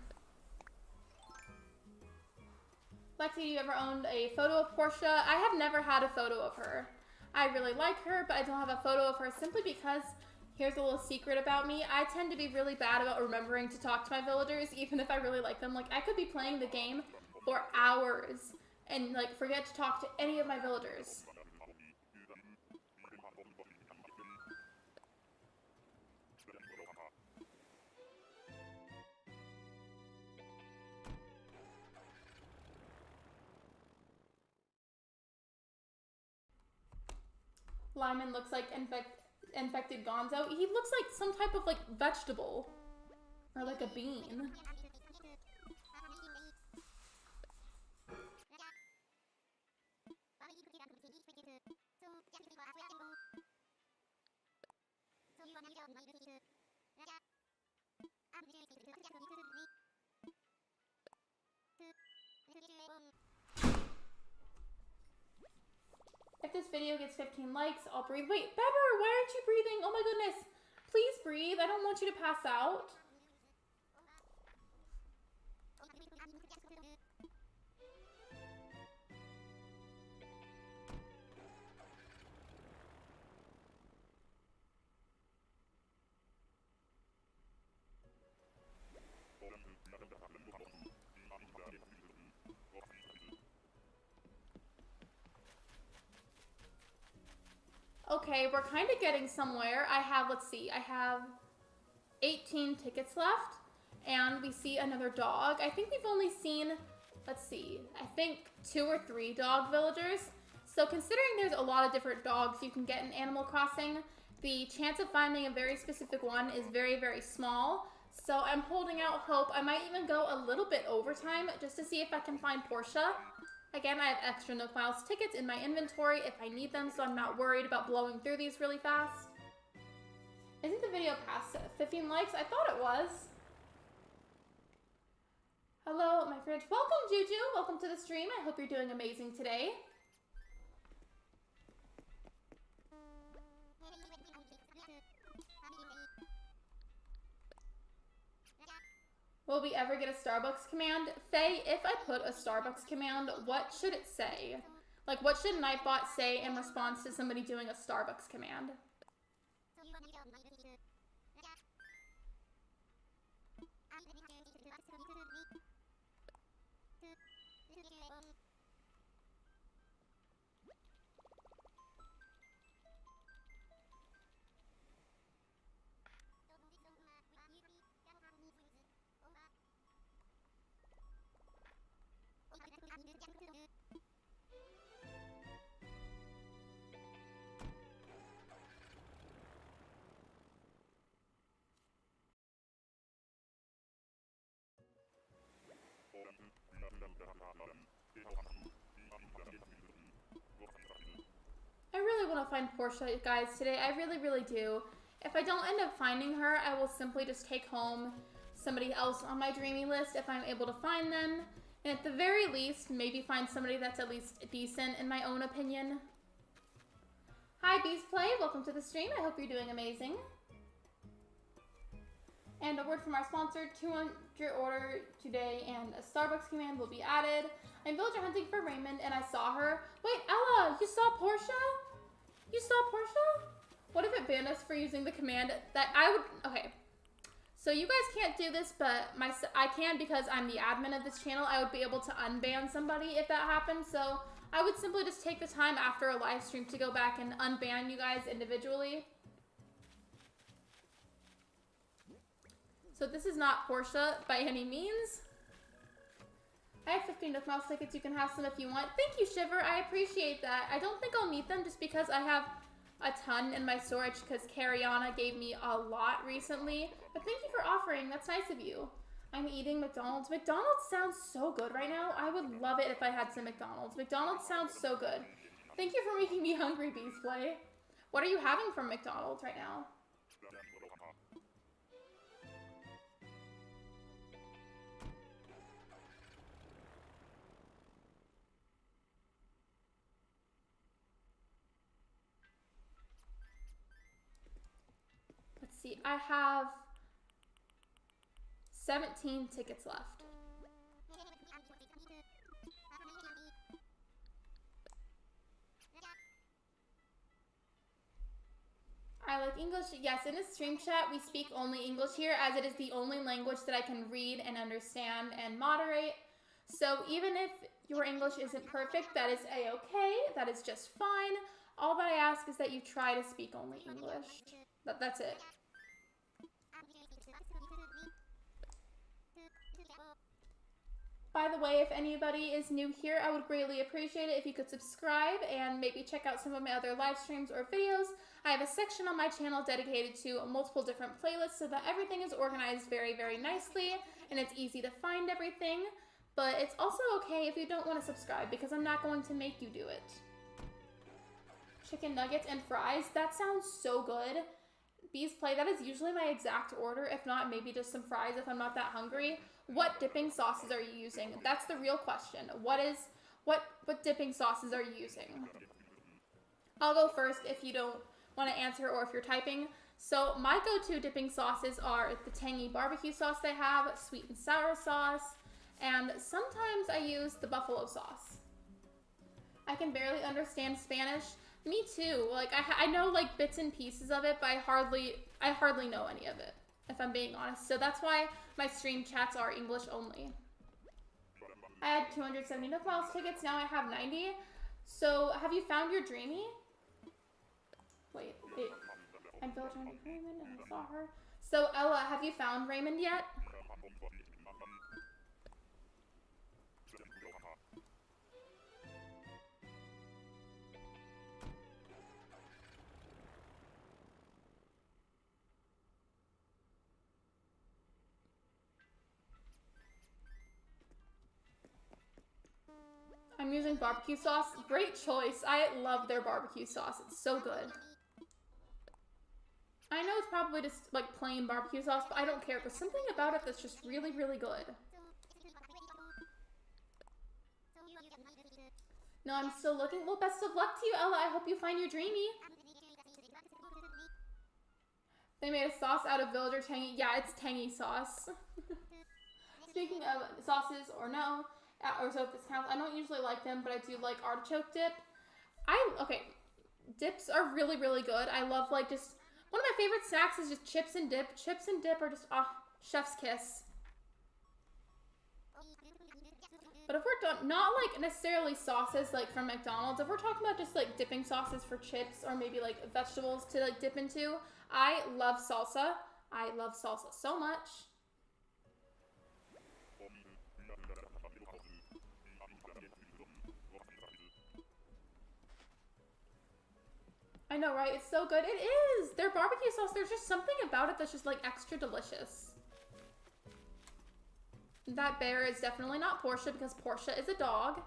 Lexi, do you ever owned a photo of Portia? I have never had a photo of her. I really like her, but I don't have a photo of her simply because, here's a little secret about me, I tend to be really bad about remembering to talk to my villagers, even if I really like them. Like, I could be playing the game for hours and, like, forget to talk to any of my villagers. Lyman looks like infected Gonzo. He looks like some type of, like, vegetable. Or like a bean. If this video gets 15 likes, I'll breathe. Wait, Pepper, why aren't you breathing? Oh my goodness. Please breathe. I don't want you to pass out. Okay, we're kind of getting somewhere. I have 18 tickets left, and we see another dog. I think we've only seen, let's see, I think 2 or 3 dog villagers. So considering there's a lot of different dogs you can get in Animal Crossing, the chance of finding a very specific one is very, very small. So I'm holding out hope. I might even go a little bit overtime just to see if I can find Portia. Again, I have extra No Files tickets in my inventory if I need them, so I'm not worried about blowing through these really fast. Isn't the video past 15 likes? I thought it was. Hello, my friend. Welcome, Juju. Welcome to the stream. I hope you're doing amazing today. Will we ever get a Starbucks command? Faye, if I put a Starbucks command, what should it say? Like, what should Nightbot say in response to somebody doing a Starbucks command? I really want to find Portia, guys, today. I really, really do. If I don't end up finding her, I will simply just take home somebody else on my dreamy list if I'm able to find them. And at the very least, maybe find somebody that's at least decent in my own opinion. Hi, Beastplay. Welcome to the stream. I hope you're doing amazing. And a word from our sponsor, 200 order today and a Starbucks command will be added. I'm villager hunting for Raymond and I saw her. Wait, Ella, you saw Portia? You saw Portia? What if it banned us for using the command that I would, okay. So you guys can't do this, but I can because I'm the admin of this channel. I would be able to unban somebody if that happened. So I would simply just take the time after a live stream to go back and unban you guys individually. So this is not Portia by any means. I have 15 Nook Mouse tickets. You can have some if you want. Thank you, Shiver. I appreciate that. I don't think I'll need them just because I have a ton in my storage because Cariana gave me a lot recently. But thank you for offering. That's nice of you. I'm eating McDonald's. McDonald's sounds so good right now. I would love it if I had some McDonald's. McDonald's sounds so good. Thank you for making me hungry, Beastplay. What are you having from McDonald's right now? Let's see, I have 17 tickets left. English, yes, in the stream chat, we speak only English here, as it is the only language that I can read and understand and moderate. So even if your English isn't perfect, that is a-okay. That is just fine. All that I ask is that you try to speak only English. That's it. By the way, if anybody is new here, I would greatly appreciate it if you could subscribe and maybe check out some of my other live streams or videos. I have a section on my channel dedicated to multiple different playlists so that everything is organized very, very nicely and it's easy to find everything. But it's also okay if you don't want to subscribe because I'm not going to make you do it. Chicken nuggets and fries, that sounds so good. Bees Play, that is usually my exact order. If not, maybe just some fries if I'm not that hungry. What dipping sauces are you using? That's the real question. What dipping sauces are you using? I'll go first if you don't want to answer or if you're typing. So my go-to dipping sauces are the tangy barbecue sauce they have, sweet and sour sauce, and sometimes I use the buffalo sauce. I can barely understand Spanish. Me too. Like I know like bits and pieces of it, but I hardly know any of it, if I'm being honest. So that's why my stream chats are English only. I had 270 Nook Miles tickets, now I have 90. So have you found your Dreamy? Wait. I'm filtering Raymond and I saw her. So Ella, have you found Raymond yet? I'm using barbecue sauce. Great choice. I love their barbecue sauce. It's so good. I know it's probably just like plain barbecue sauce, but I don't care. There's something about it that's just really, really good. No, I'm still looking. Well, best of luck to you, Ella. I hope you find your Dreamy. They made a sauce out of villager tangy. Yeah, it's tangy sauce. Speaking of sauces or no, or so if this counts, I don't usually like them, but I do like artichoke dip. Okay, dips are really, really good. I love like just, one of my favorite snacks is just chips and dip. Chips and dip are just, chef's kiss. But if we're done, not like necessarily sauces like from McDonald's, if we're talking about just like dipping sauces for chips or maybe like vegetables to like dip into, I love salsa. I love salsa so much. I know, right? It's so good. It is! Their barbecue sauce, there's just something about it that's just like extra delicious. That bear is definitely not Portia because Portia is a dog.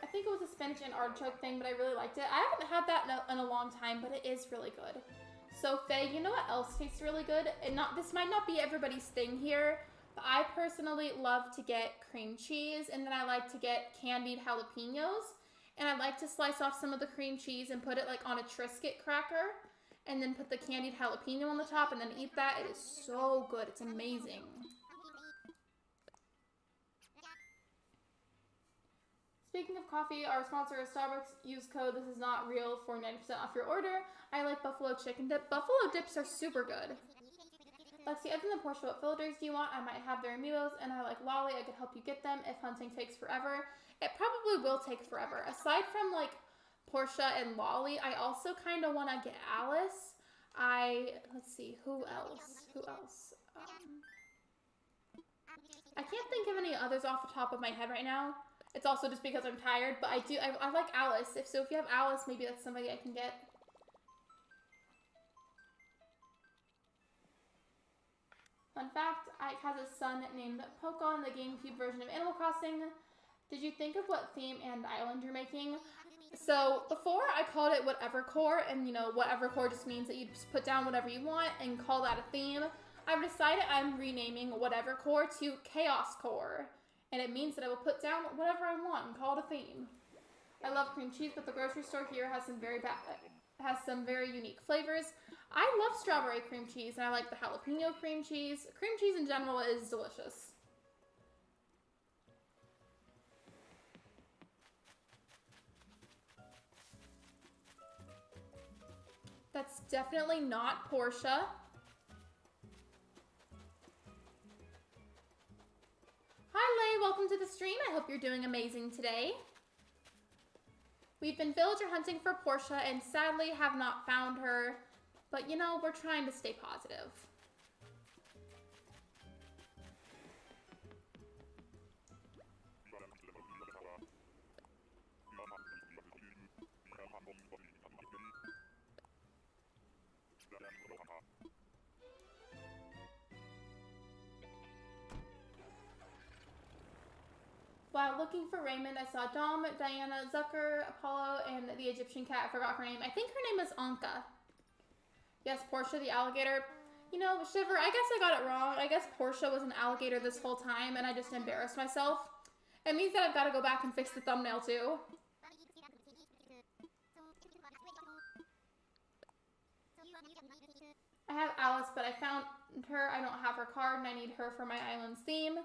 I think it was a spinach and artichoke thing, but I really liked it. I haven't had that in a long time, but it is really good. So Faye, you know what else tastes really good? And this might not be everybody's thing here, but I personally love to get cream cheese, and then I like to get candied jalapenos. And I like to slice off some of the cream cheese and put it like on a Triscuit cracker, and then put the candied jalapeno on the top and then eat that. It is so good. It's amazing. Speaking of coffee, our sponsor is Starbucks. Use code "This is not real" for 90% off your order. I like buffalo chicken dip. Buffalo dips are super good. Lexi, other than Portia, what filters do you want? I might have their amiibos, and I like Lolly. I could help you get them if hunting takes forever. It probably will take forever. Aside from like Portia and Lolly, I also kind of want to get Alice. Let's see, who else? I can't think of any others off the top of my head right now. It's also just because I'm tired, but I like Alice. If you have Alice, maybe that's somebody I can get. Fun fact, Ike has a son named Poco in the GameCube version of Animal Crossing. Did you think of what theme and island you're making? So before I called it Whatever Core, and you know, Whatever Core just means that you just put down whatever you want and call that a theme. I've decided I'm renaming Whatever Core to Chaos Core. And it means that I will put down whatever I want and call it a theme. I love cream cheese, but the grocery store here has some very unique flavors. I love strawberry cream cheese, and I like the jalapeno cream cheese. Cream cheese in general is delicious. definitely not Portia. Hi, Lay. Welcome to the stream. I hope you're doing amazing today. We've been villager hunting for Portia and sadly have not found her. But, you know, we're trying to stay positive. While looking for Raymond, I saw Dom, Diana, Zucker, Apollo, and the Egyptian cat. I forgot her name. I think her name is Anka. Yes, Portia the alligator. You know, Shiver, I guess I got it wrong. I guess Portia was an alligator this whole time, and I just embarrassed myself. It means that I've got to go back and fix the thumbnail, too. I have Alice, but I found her. I don't have her card, and I need her for my island's theme.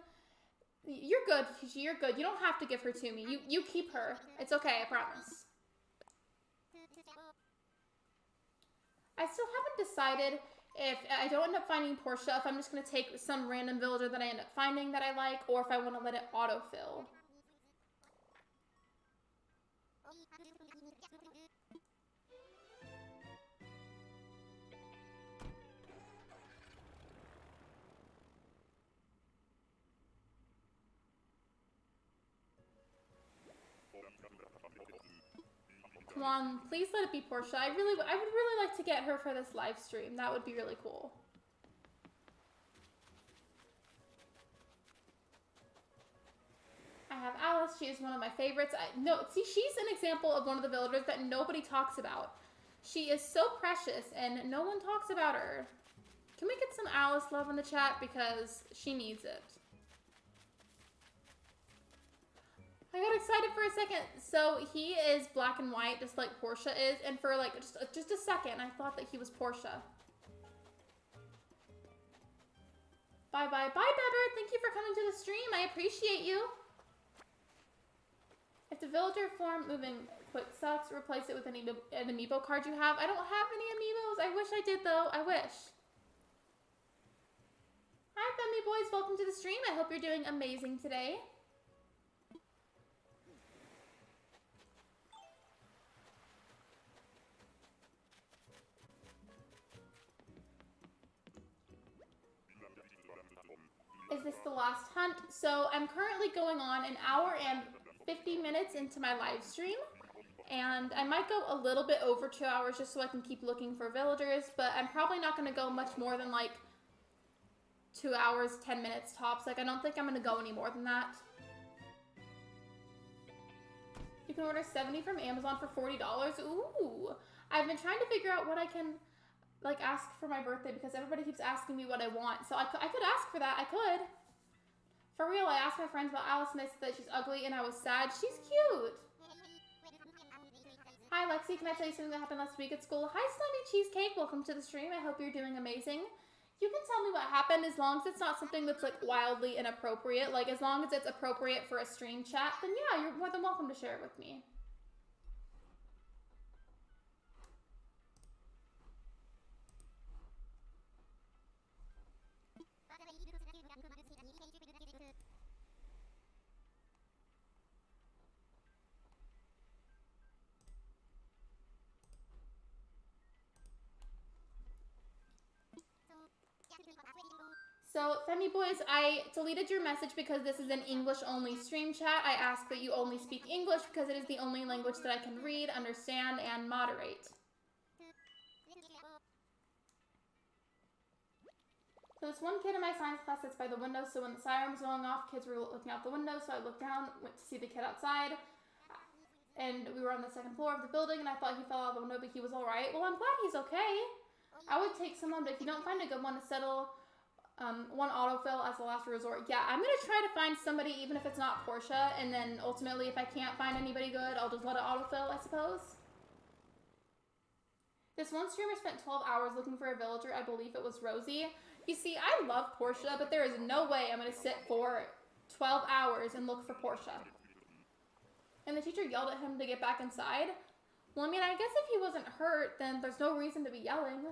You're good, you're good. You don't have to give her to me. You keep her. It's okay, I promise. I still haven't decided if I don't end up finding Portia, if I'm just going to take some random villager that I end up finding that I like, or if I want to let it autofill. Come on, please let it be Portia. I would really like to get her for this live stream. That would be really cool. I have Alice. She is one of my favorites. See, she's an example of one of the villagers that nobody talks about. She is so precious, and no one talks about her. Can we get some Alice love in the chat? Because she needs it. I got excited for a second. So he is black and white, just like Portia is. And for like just a second, I thought that he was Portia. Bye, Bebber. Thank you for coming to the stream. I appreciate you. If the villager form moving quick sucks, replace it with an amiibo card you have. I don't have any amiibos. I wish I did, though. I wish. Hi, Femmy boys. Welcome to the stream. I hope you're doing amazing today. Is this the last hunt? So I'm currently going on an hour and 50 minutes into my live stream. And I might go a little bit over 2 hours just so I can keep looking for villagers. But I'm probably not going to go much more than like 2 hours, 10 minutes tops. Like I don't think I'm going to go any more than that. You can order 70 from Amazon for $40. Ooh. I've been trying to figure out what I can like ask for my birthday because everybody keeps asking me what I want. So I could ask for that. I could. For real, I asked my friends about Alice and they said that she's ugly and I was sad. She's cute. Hi, Lexi. Can I tell you something that happened last week at school? Hi, Slimy Cheesecake. Welcome to the stream. I hope you're doing amazing. You can tell me what happened as long as it's not something that's like wildly inappropriate. Like as long as it's appropriate for a stream chat, then yeah, you're more than welcome to share it with me. So, Femi Boys, I deleted your message because this is an English-only stream chat. I ask that you only speak English because it is the only language that I can read, understand, and moderate. So this one kid in my science class sits by the window, so when the siren was going off, kids were looking out the window, so I looked down, went to see the kid outside, and we were on the second floor of the building, and I thought he fell out of the window, but he was alright. Well, I'm glad he's okay. I would take someone, but if you don't find a good one to settle, one autofill as the last resort. Yeah, I'm going to try to find somebody, even if it's not Portia, and then ultimately, if I can't find anybody good, I'll just let it autofill, I suppose. This one streamer spent 12 hours looking for a villager. I believe it was Rosie. You see, I love Portia, but there is no way I'm going to sit for 12 hours and look for Portia. And the teacher yelled at him to get back inside. Well, I mean, I guess if he wasn't hurt, then there's no reason to be yelling.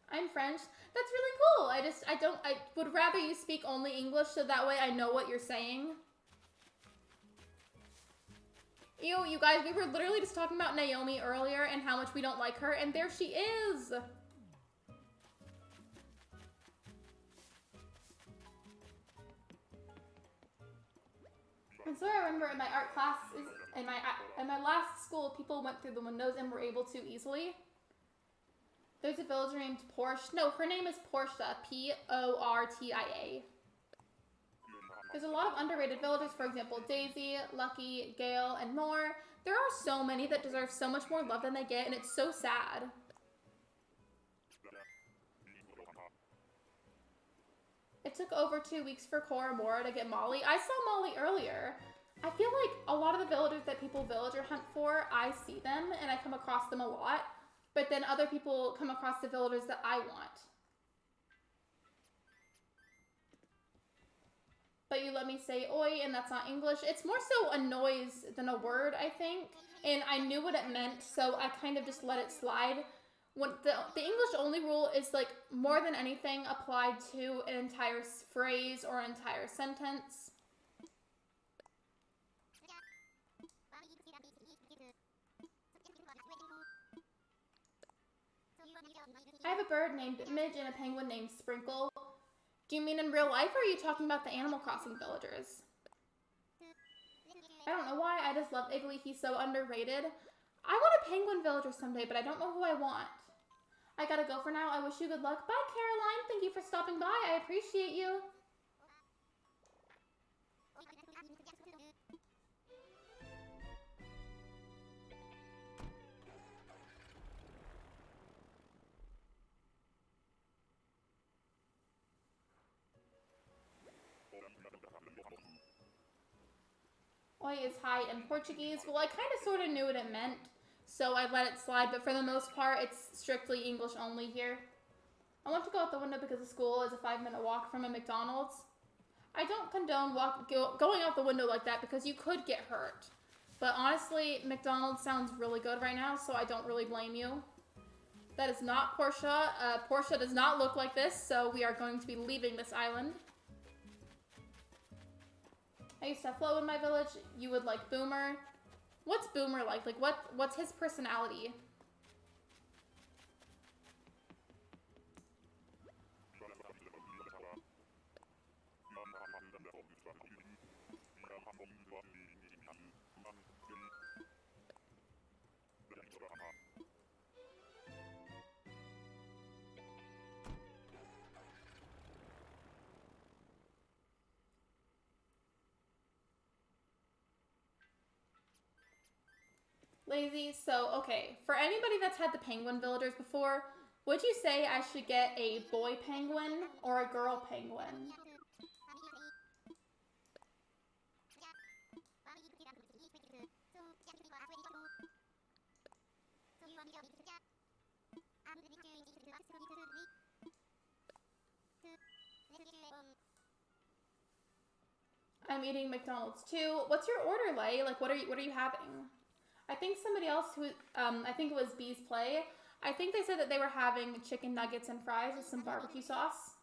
I'm French. That's really cool. I would rather you speak only English so that way I know what you're saying. Ew, you guys, we were literally just talking about Naomi earlier and how much we don't like her, and there she is. And so I remember in my art classes, in my last school, people went through the windows and were able to easily. There's a villager named Porsche. No, her name is Portia. Portia. There's a lot of underrated villagers, for example, Daisy, Lucky, Gale, and more. There are so many that deserve so much more love than they get, and it's so sad. It took over 2 weeks for Koramora to get Molly. I saw Molly earlier. I feel like a lot of the villagers that people villager hunt for, I see them, and I come across them a lot. But then other people come across the villagers that I want. But you let me say oi, and that's not English. It's more so a noise than a word, I think. And I knew what it meant, so I kind of just let it slide. When the English only rule is like more than anything applied to an entire phrase or an entire sentence. I have a bird named Midge and a penguin named Sprinkle. Do you mean in real life, or are you talking about the Animal Crossing villagers? I don't know why, I just love Iggly, he's so underrated. I want a penguin villager someday, but I don't know who I want. I gotta go for now, I wish you good luck. Bye, Caroline, thank you for stopping by, I appreciate you. Oi is hi in Portuguese. Well, I kind of sort of knew what it meant, so I let it slide, but for the most part, it's strictly English only here. I want to go out the window because the school is a 5-minute walk from a McDonald's. I don't condone going out the window like that because you could get hurt. But honestly, McDonald's sounds really good right now, so I don't really blame you. That is not Portia. Portia does not look like this, so we are going to be leaving this island. I used to have Flo in my village. You would like Boomer. What's Boomer like? Like, what's his personality? Lazy. So, okay. For anybody that's had the penguin villagers before, would you say I should get a boy penguin or a girl penguin? I'm eating McDonald's too. What's your order, Lay? Like, what are you having? I think somebody else who, I think it was Bee's Play. I think they said that they were having chicken nuggets and fries with some barbecue sauce.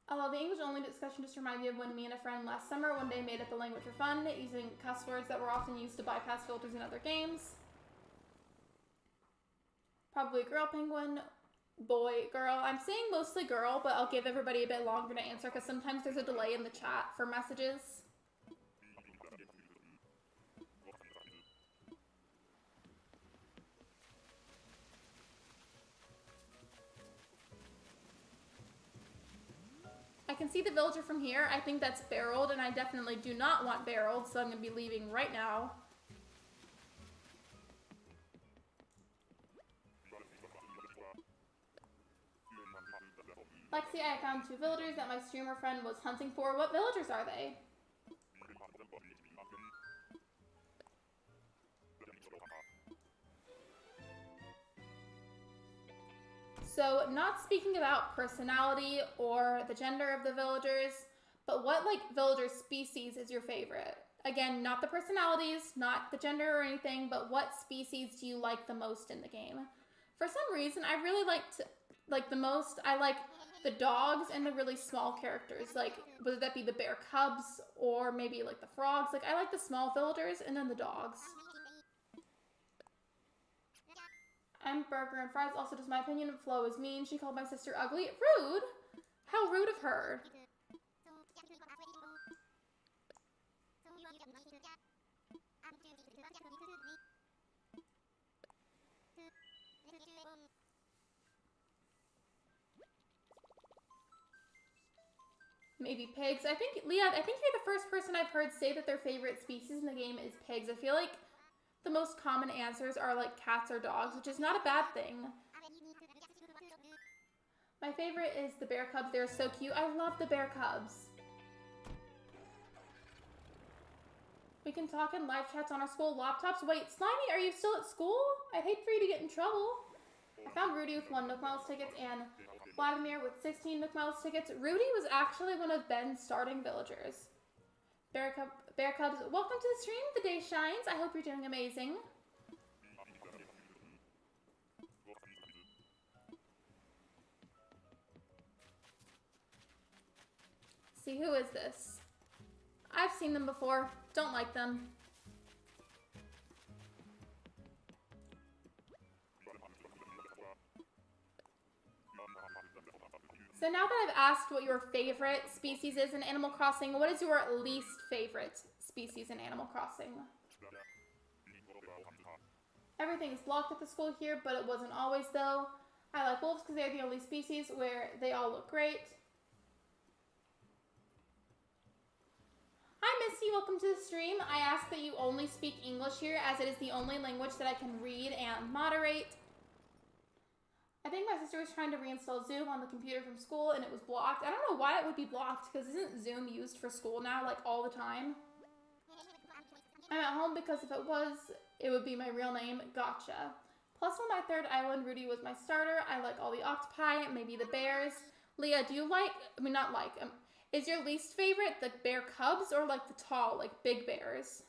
Although the English only discussion just reminded me of when me and a friend last summer one day made up the language for fun, using cuss words that were often used to bypass filters in other games. Probably a girl penguin, boy, girl. I'm saying mostly girl, but I'll give everybody a bit longer to answer because sometimes there's a delay in the chat for messages. I can see the villager from here. I think that's barreled, and I definitely do not want barreled, so I'm going to be leaving right now. Lexi, I found 2 villagers that my streamer friend was hunting for. What villagers are they? So, not speaking about personality or the gender of the villagers, but what like villager species is your favorite? Again, not the personalities, not the gender or anything, but what species do you like the most in the game? For some reason, I really like the most, I like the dogs and the really small characters, like whether that be the bear cubs or maybe like the frogs. Like I like the small villagers and then the dogs. And burger and fries. Also, just my opinion, Flo is mean. She called my sister ugly. Rude? How rude of her. Maybe pigs. I think, Leah, I think you're the first person I've heard say that their favorite species in the game is pigs. I feel like the most common answers are like cats or dogs, which is not a bad thing. My favorite is the bear cubs. They're so cute. I love the bear cubs. We can talk in live chats on our school laptops. Wait, Slimy, are you still at school? I'd hate for you to get in trouble. I found Rudy with 1 Nook Miles tickets and Vladimir with 16 Nook Miles tickets. Rudy was actually one of Ben's starting villagers. Bear Cubs, welcome to the stream. The day shines. I hope you're doing amazing. See, who is this? I've seen them before. Don't like them. So now that I've asked what your favorite species is in Animal Crossing, what is your least favorite species in Animal Crossing? Everything is blocked at the school here, but it wasn't always though. I like wolves because they're the only species where they all look great. Hi Missy, welcome to the stream. I ask that you only speak English here as it is the only language that I can read and moderate. I think my sister was trying to reinstall Zoom on the computer from school and it was blocked. I don't know why it would be blocked because isn't Zoom used for school now like all the time? I'm at home because if it was, it would be my real name. Gotcha. Plus on my third island, Rudy was my starter. I like all the octopi, maybe the bears. Leah, do you like, I mean not like, is your least favorite the bear cubs or like the tall, like big bears?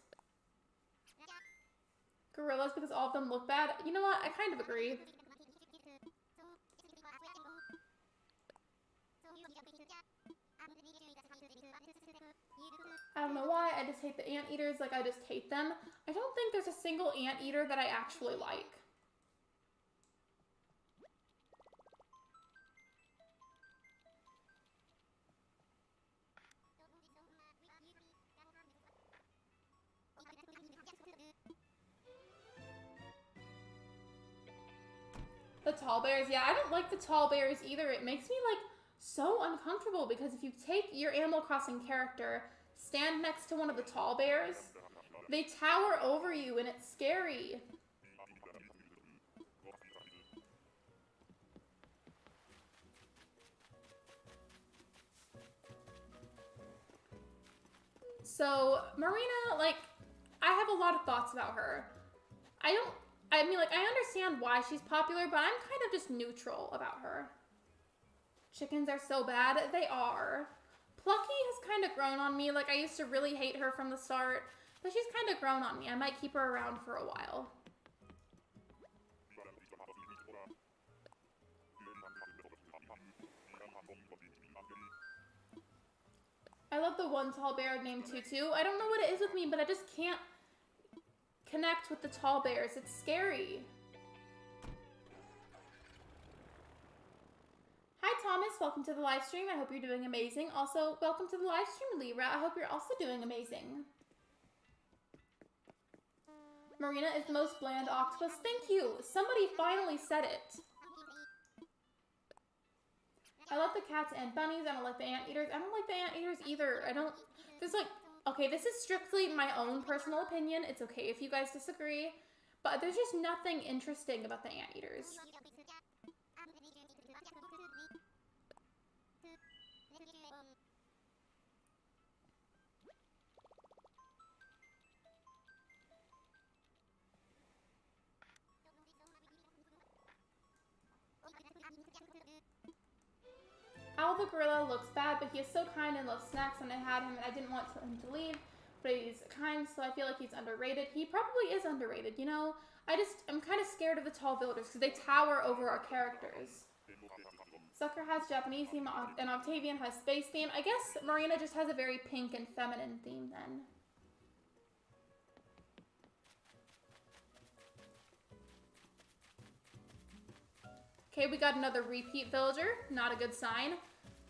Gorillas because all of them look bad? You know what, I kind of agree. I don't know why, I just hate the anteaters, like I just hate them. I don't think there's a single anteater that I actually like. The tall bears, yeah, I don't like the tall bears either. It makes me like so uncomfortable because if you take your Animal Crossing character, stand next to one of the tall bears, they tower over you and it's scary. So, Marina, like, I have a lot of thoughts about her. I mean, like, I understand why she's popular, but I'm kind of just neutral about her. Chickens are so bad. They are. Plucky has kind of grown on me. Like, I used to really hate her from the start, but she's kind of grown on me. I might keep her around for a while. I love the one tall bear named Tutu. I don't know what it is with me, but I just can't connect with the tall bears. It's scary. Hi Thomas, welcome to the live stream. I hope you're doing amazing. Also, welcome to the live stream, Lyra. I hope you're also doing amazing. Marina is the most bland octopus. Thank you. Somebody finally said it. I love the cats and bunnies. I don't like the anteaters. I don't like the anteaters either. There's like, okay, this is strictly my own personal opinion. It's okay if you guys disagree, but there's just nothing interesting about the anteaters. Owl the gorilla looks bad, but he is so kind and loves snacks, and I had him and I didn't want him to leave, but he's kind, so I feel like he's underrated. He probably is underrated, you know? I'm kind of scared of the tall villagers because they tower over our characters. Zucker has Japanese theme and Octavian has space theme. I guess Marina just has a very pink and feminine theme then. Okay, we got another repeat villager. Not a good sign.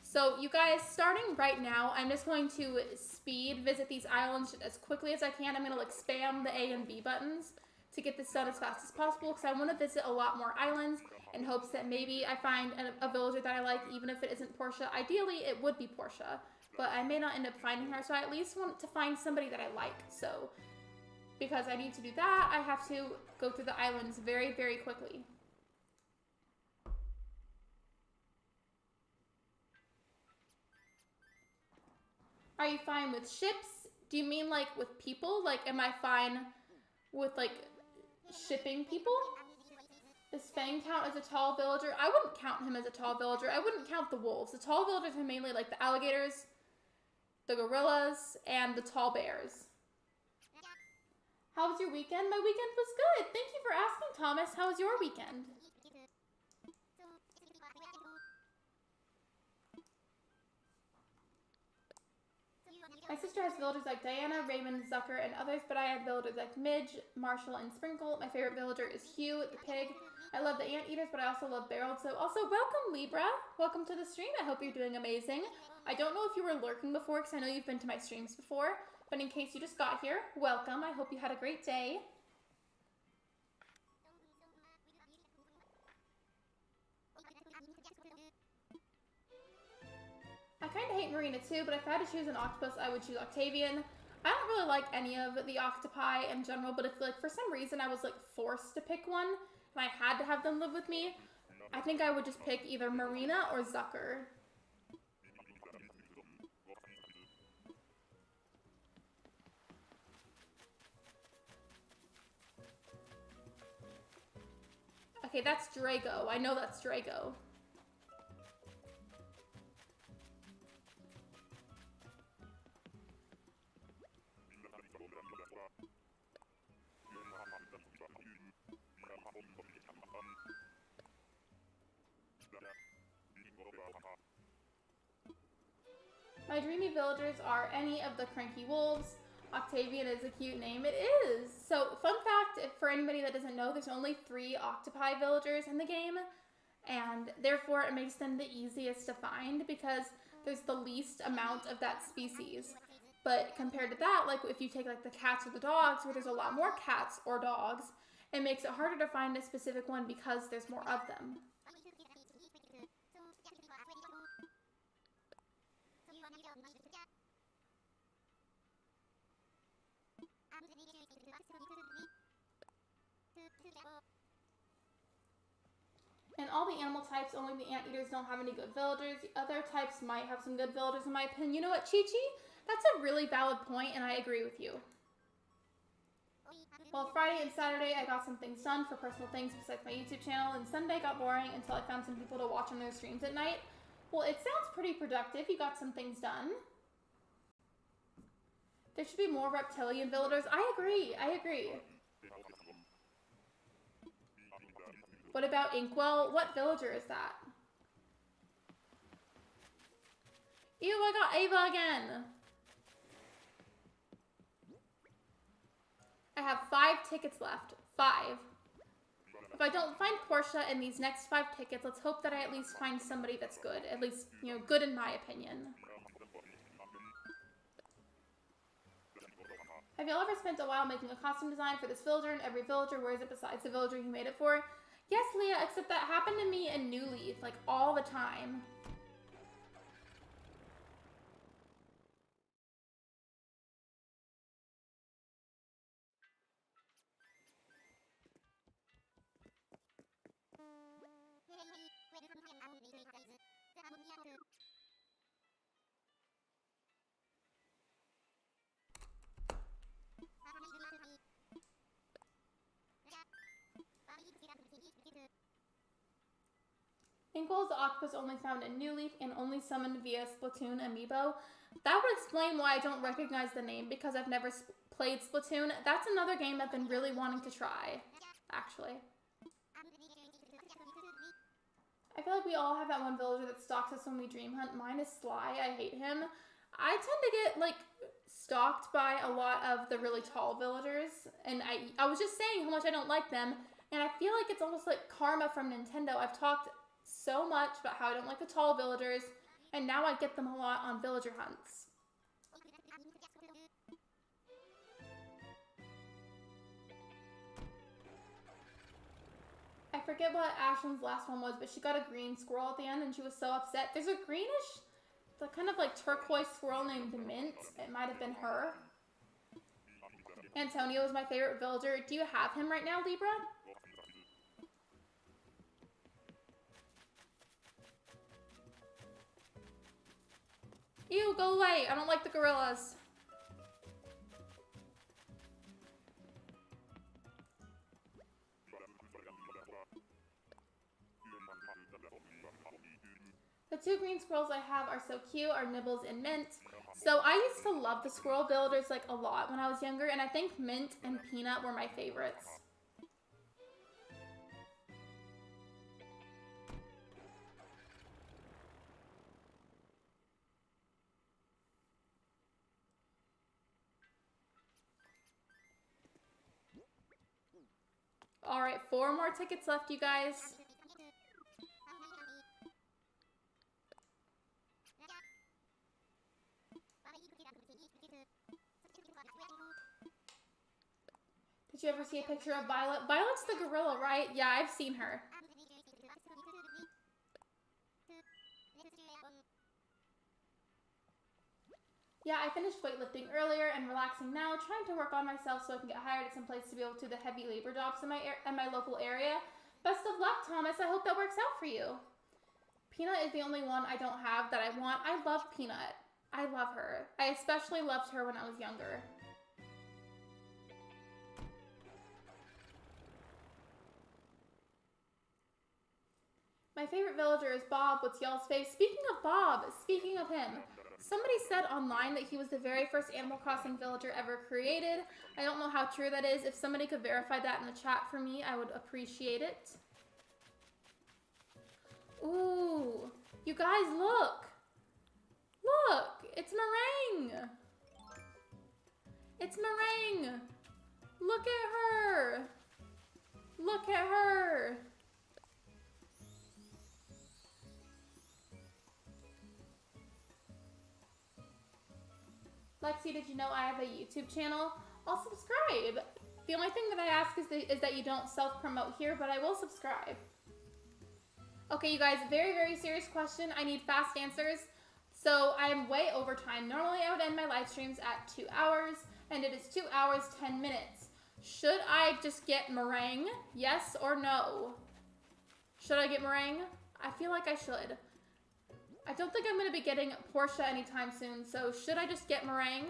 So you guys, starting right now, I'm just going to speed visit these islands as quickly as I can. I'm going to like spam the A and B buttons to get this done as fast as possible because I want to visit a lot more islands in hopes that maybe I find a villager that I like, even if it isn't Portia. Ideally, it would be Portia, but I may not end up finding her, so I at least want to find somebody that I like. So because I need to do that, I have to go through the islands very, very quickly. Are you fine with ships? Do you mean like with people? Like, am I fine with like shipping people? Does Fang count as a tall villager? I wouldn't count him as a tall villager. I wouldn't count the wolves. The tall villagers are mainly like the alligators, the gorillas, and the tall bears. How was your weekend? My weekend was good. Thank you for asking, Thomas. How was your weekend? My sister has villagers like Diana, Raymond, Zucker, and others, but I have villagers like Midge, Marshall, and Sprinkle. My favorite villager is Hugh, the pig. I love the anteaters, but I also love barreled. So also, welcome, Libra. Welcome to the stream. I hope you're doing amazing. I don't know if you were lurking before, because I know you've been to my streams before, but in case you just got here, welcome. I hope you had a great day. I kind of hate Marina too, but if I had to choose an octopus, I would choose Octavian. I don't really like any of the octopi in general, but if like for some reason I was like forced to pick one and I had to have them live with me, I think I would just pick either Marina or Zucker. Okay, that's Drago. I know that's Drago. My dreamy villagers are any of the cranky wolves. Octavian is a cute name. It is! So, fun fact, for anybody that doesn't know, there's only 3 octopi villagers in the game, and therefore it makes them the easiest to find because there's the least amount of that species. But compared to that, like if you take like the cats or the dogs, where there's a lot more cats or dogs, it makes it harder to find a specific one because there's more of them. And all the animal types, only the anteaters don't have any good villagers. The other types might have some good villagers in my opinion. You know what, Chi-Chi? That's a really valid point, and I agree with you. Well, Friday and Saturday, I got some things done for personal things besides my YouTube channel, and Sunday got boring until I found some people to watch on their streams at night. Well, it sounds pretty productive. You got some things done. There should be more reptilian villagers. I agree. I agree. What about Inkwell? What villager is that? Ew, I got Ava again. I have 5 tickets left. 5. If I don't find Portia in these next 5 tickets, let's hope that I at least find somebody that's good. At least, you know, good in my opinion. Have y'all ever spent a while making a costume design for this villager, and every villager wears it besides the villager you made it for? Yes, Leah, except that happened to me in New Leaf, like, all the time. Tinkle is the octopus only found in New Leaf and only summoned via Splatoon amiibo. That would explain why I don't recognize the name because I've never played Splatoon. That's another game I've been really wanting to try, actually. I feel like we all have that one villager that stalks us when we dream hunt. Mine is Sly. I hate him. I tend to get, like, stalked by a lot of the really tall villagers. And I was just saying how much I don't like them. And I feel like it's almost like karma from Nintendo. I've talked so much about how I don't like the tall villagers. And now I get them a lot on villager hunts. I forget what Ashlyn's last one was, but she got a green squirrel at the end and she was so upset. There's a greenish, the kind of like turquoise squirrel named Mint. It might have been her. Antonio is my favorite villager. Do you have him right now, Libra? Ew, go away. I don't like the gorillas. The two green squirrels I have are so cute, are Nibbles and Mint. So I used to love the squirrel villagers like a lot when I was younger, and I think Mint and Peanut were my favorites. Alright, 4 more tickets left, you guys. Did you ever see a picture of Violet? Violet's the gorilla, right? Yeah, I've seen her. Yeah, I finished weightlifting earlier and relaxing now, trying to work on myself so I can get hired at some place to be able to do the heavy labor jobs in my local area. Best of luck, Thomas. I hope that works out for you. Peanut is the only one I don't have that I want. I love Peanut. I love her. I especially loved her when I was younger. My favorite villager is Bob. What's y'all's fave? Speaking of Bob, speaking of him, somebody said online that he was the very first Animal Crossing villager ever created. I don't know how true that is. If somebody could verify that in the chat for me, I would appreciate it. Ooh, you guys, look. Look, it's Meringue. It's Meringue. Look at her. Look at her. Lexi, did you know I have a YouTube channel? I'll subscribe. The only thing that I ask is that you don't self-promote here, but I will subscribe. Okay, you guys, very, very serious question. I need fast answers. So I'm way over time. Normally I would end my live streams at 2 hours, and it is 2 hours, 10 minutes. Should I just get Meringue? Yes or no? Should I get Meringue? I feel like I should. I don't think I'm going to be getting Portia anytime soon, so should I just get Meringue?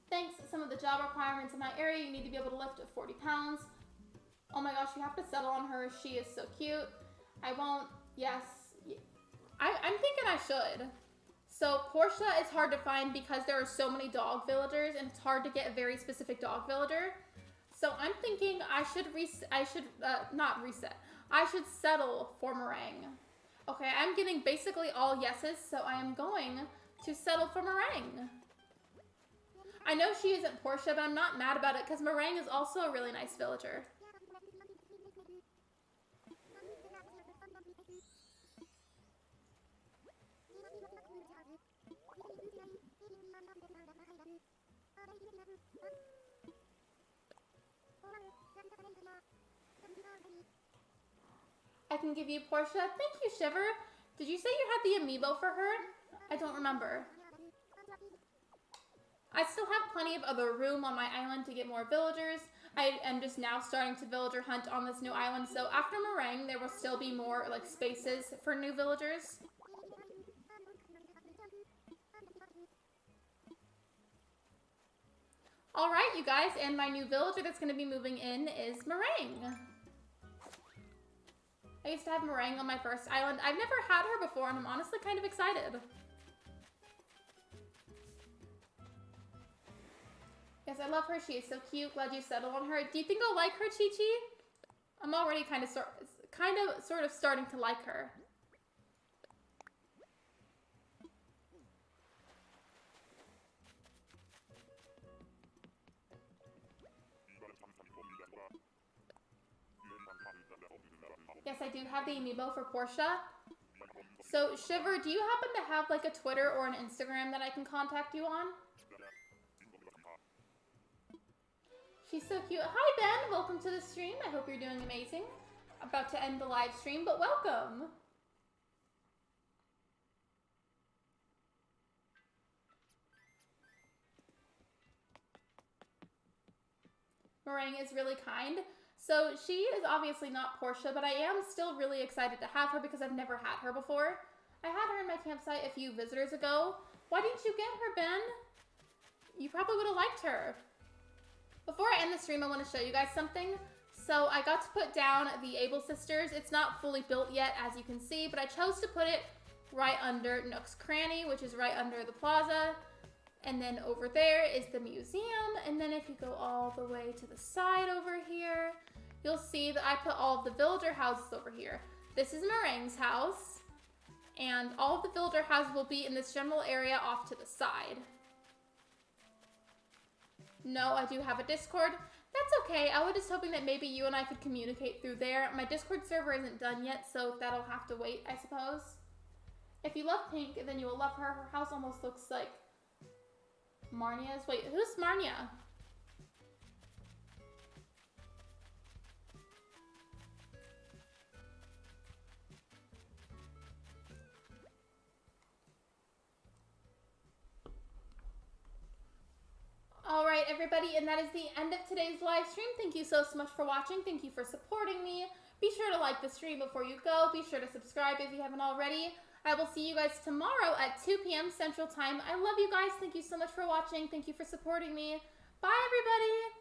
Thanks. Some of the job requirements in my area, you need to be able to lift 40 pounds. Oh my gosh, you have to settle on her. She is so cute. I won't. Yes. I'm thinking I should. So Portia is hard to find because there are so many dog villagers, and it's hard to get a very specific dog villager. So I'm thinking I should not reset. I should settle for Meringue. Okay, I'm getting basically all yeses, so I am going to settle for Meringue. I know she isn't Portia, but I'm not mad about it because Meringue is also a really nice villager. I can give you Portia. Thank you, Shiver. Did you say you had the amiibo for her? I don't remember. I still have plenty of other room on my island to get more villagers. I am just now starting to villager hunt on this new island, so after Meringue, there will still be more like spaces for new villagers. All right, you guys, and my new villager that's going to be moving in is Meringue. I used to have Meringue on my first island. I've never had her before, and I'm honestly kind of excited. Yes, I love her. She is so cute. Glad you settled on her. Do you think I'll like her, Chi-Chi? I'm already kind of sort of starting to like her. Yes, I do have the amiibo for Portia. So, Shiver, do you happen to have like a Twitter or an Instagram that I can contact you on? She's so cute. Hi, Ben. Welcome to the stream. I hope you're doing amazing. About to end the live stream, but welcome. Meringue is really kind. So she is obviously not Portia, but I am still really excited to have her because I've never had her before. I had her in my campsite a few visitors ago. Why didn't you get her, Ben? You probably would have liked her. Before I end the stream, I want to show you guys something. So I got to put down the Able Sisters. It's not fully built yet, as you can see, but I chose to put it right under Nook's Cranny, which is right under the plaza. And then over there is the museum. And then if you go all the way to the side over here, you'll see that I put all of the villager houses over here. This is Meringue's house. And all of the villager houses will be in this general area off to the side. No, I do have a Discord. That's okay. I was just hoping that maybe you and I could communicate through there. My Discord server isn't done yet, so that'll have to wait, I suppose. If you love Pink, then you will love her. Her house almost looks like Marnia's. Wait, who's Marnia? All right, everybody, and that is the end of today's live stream. Thank you so much for watching. Thank you for supporting me. Be sure to like the stream before you go. Be sure to subscribe if you haven't already. I will see you guys tomorrow at 2 p.m. Central Time. I love you guys. Thank you so much for watching. Thank you for supporting me. Bye, everybody.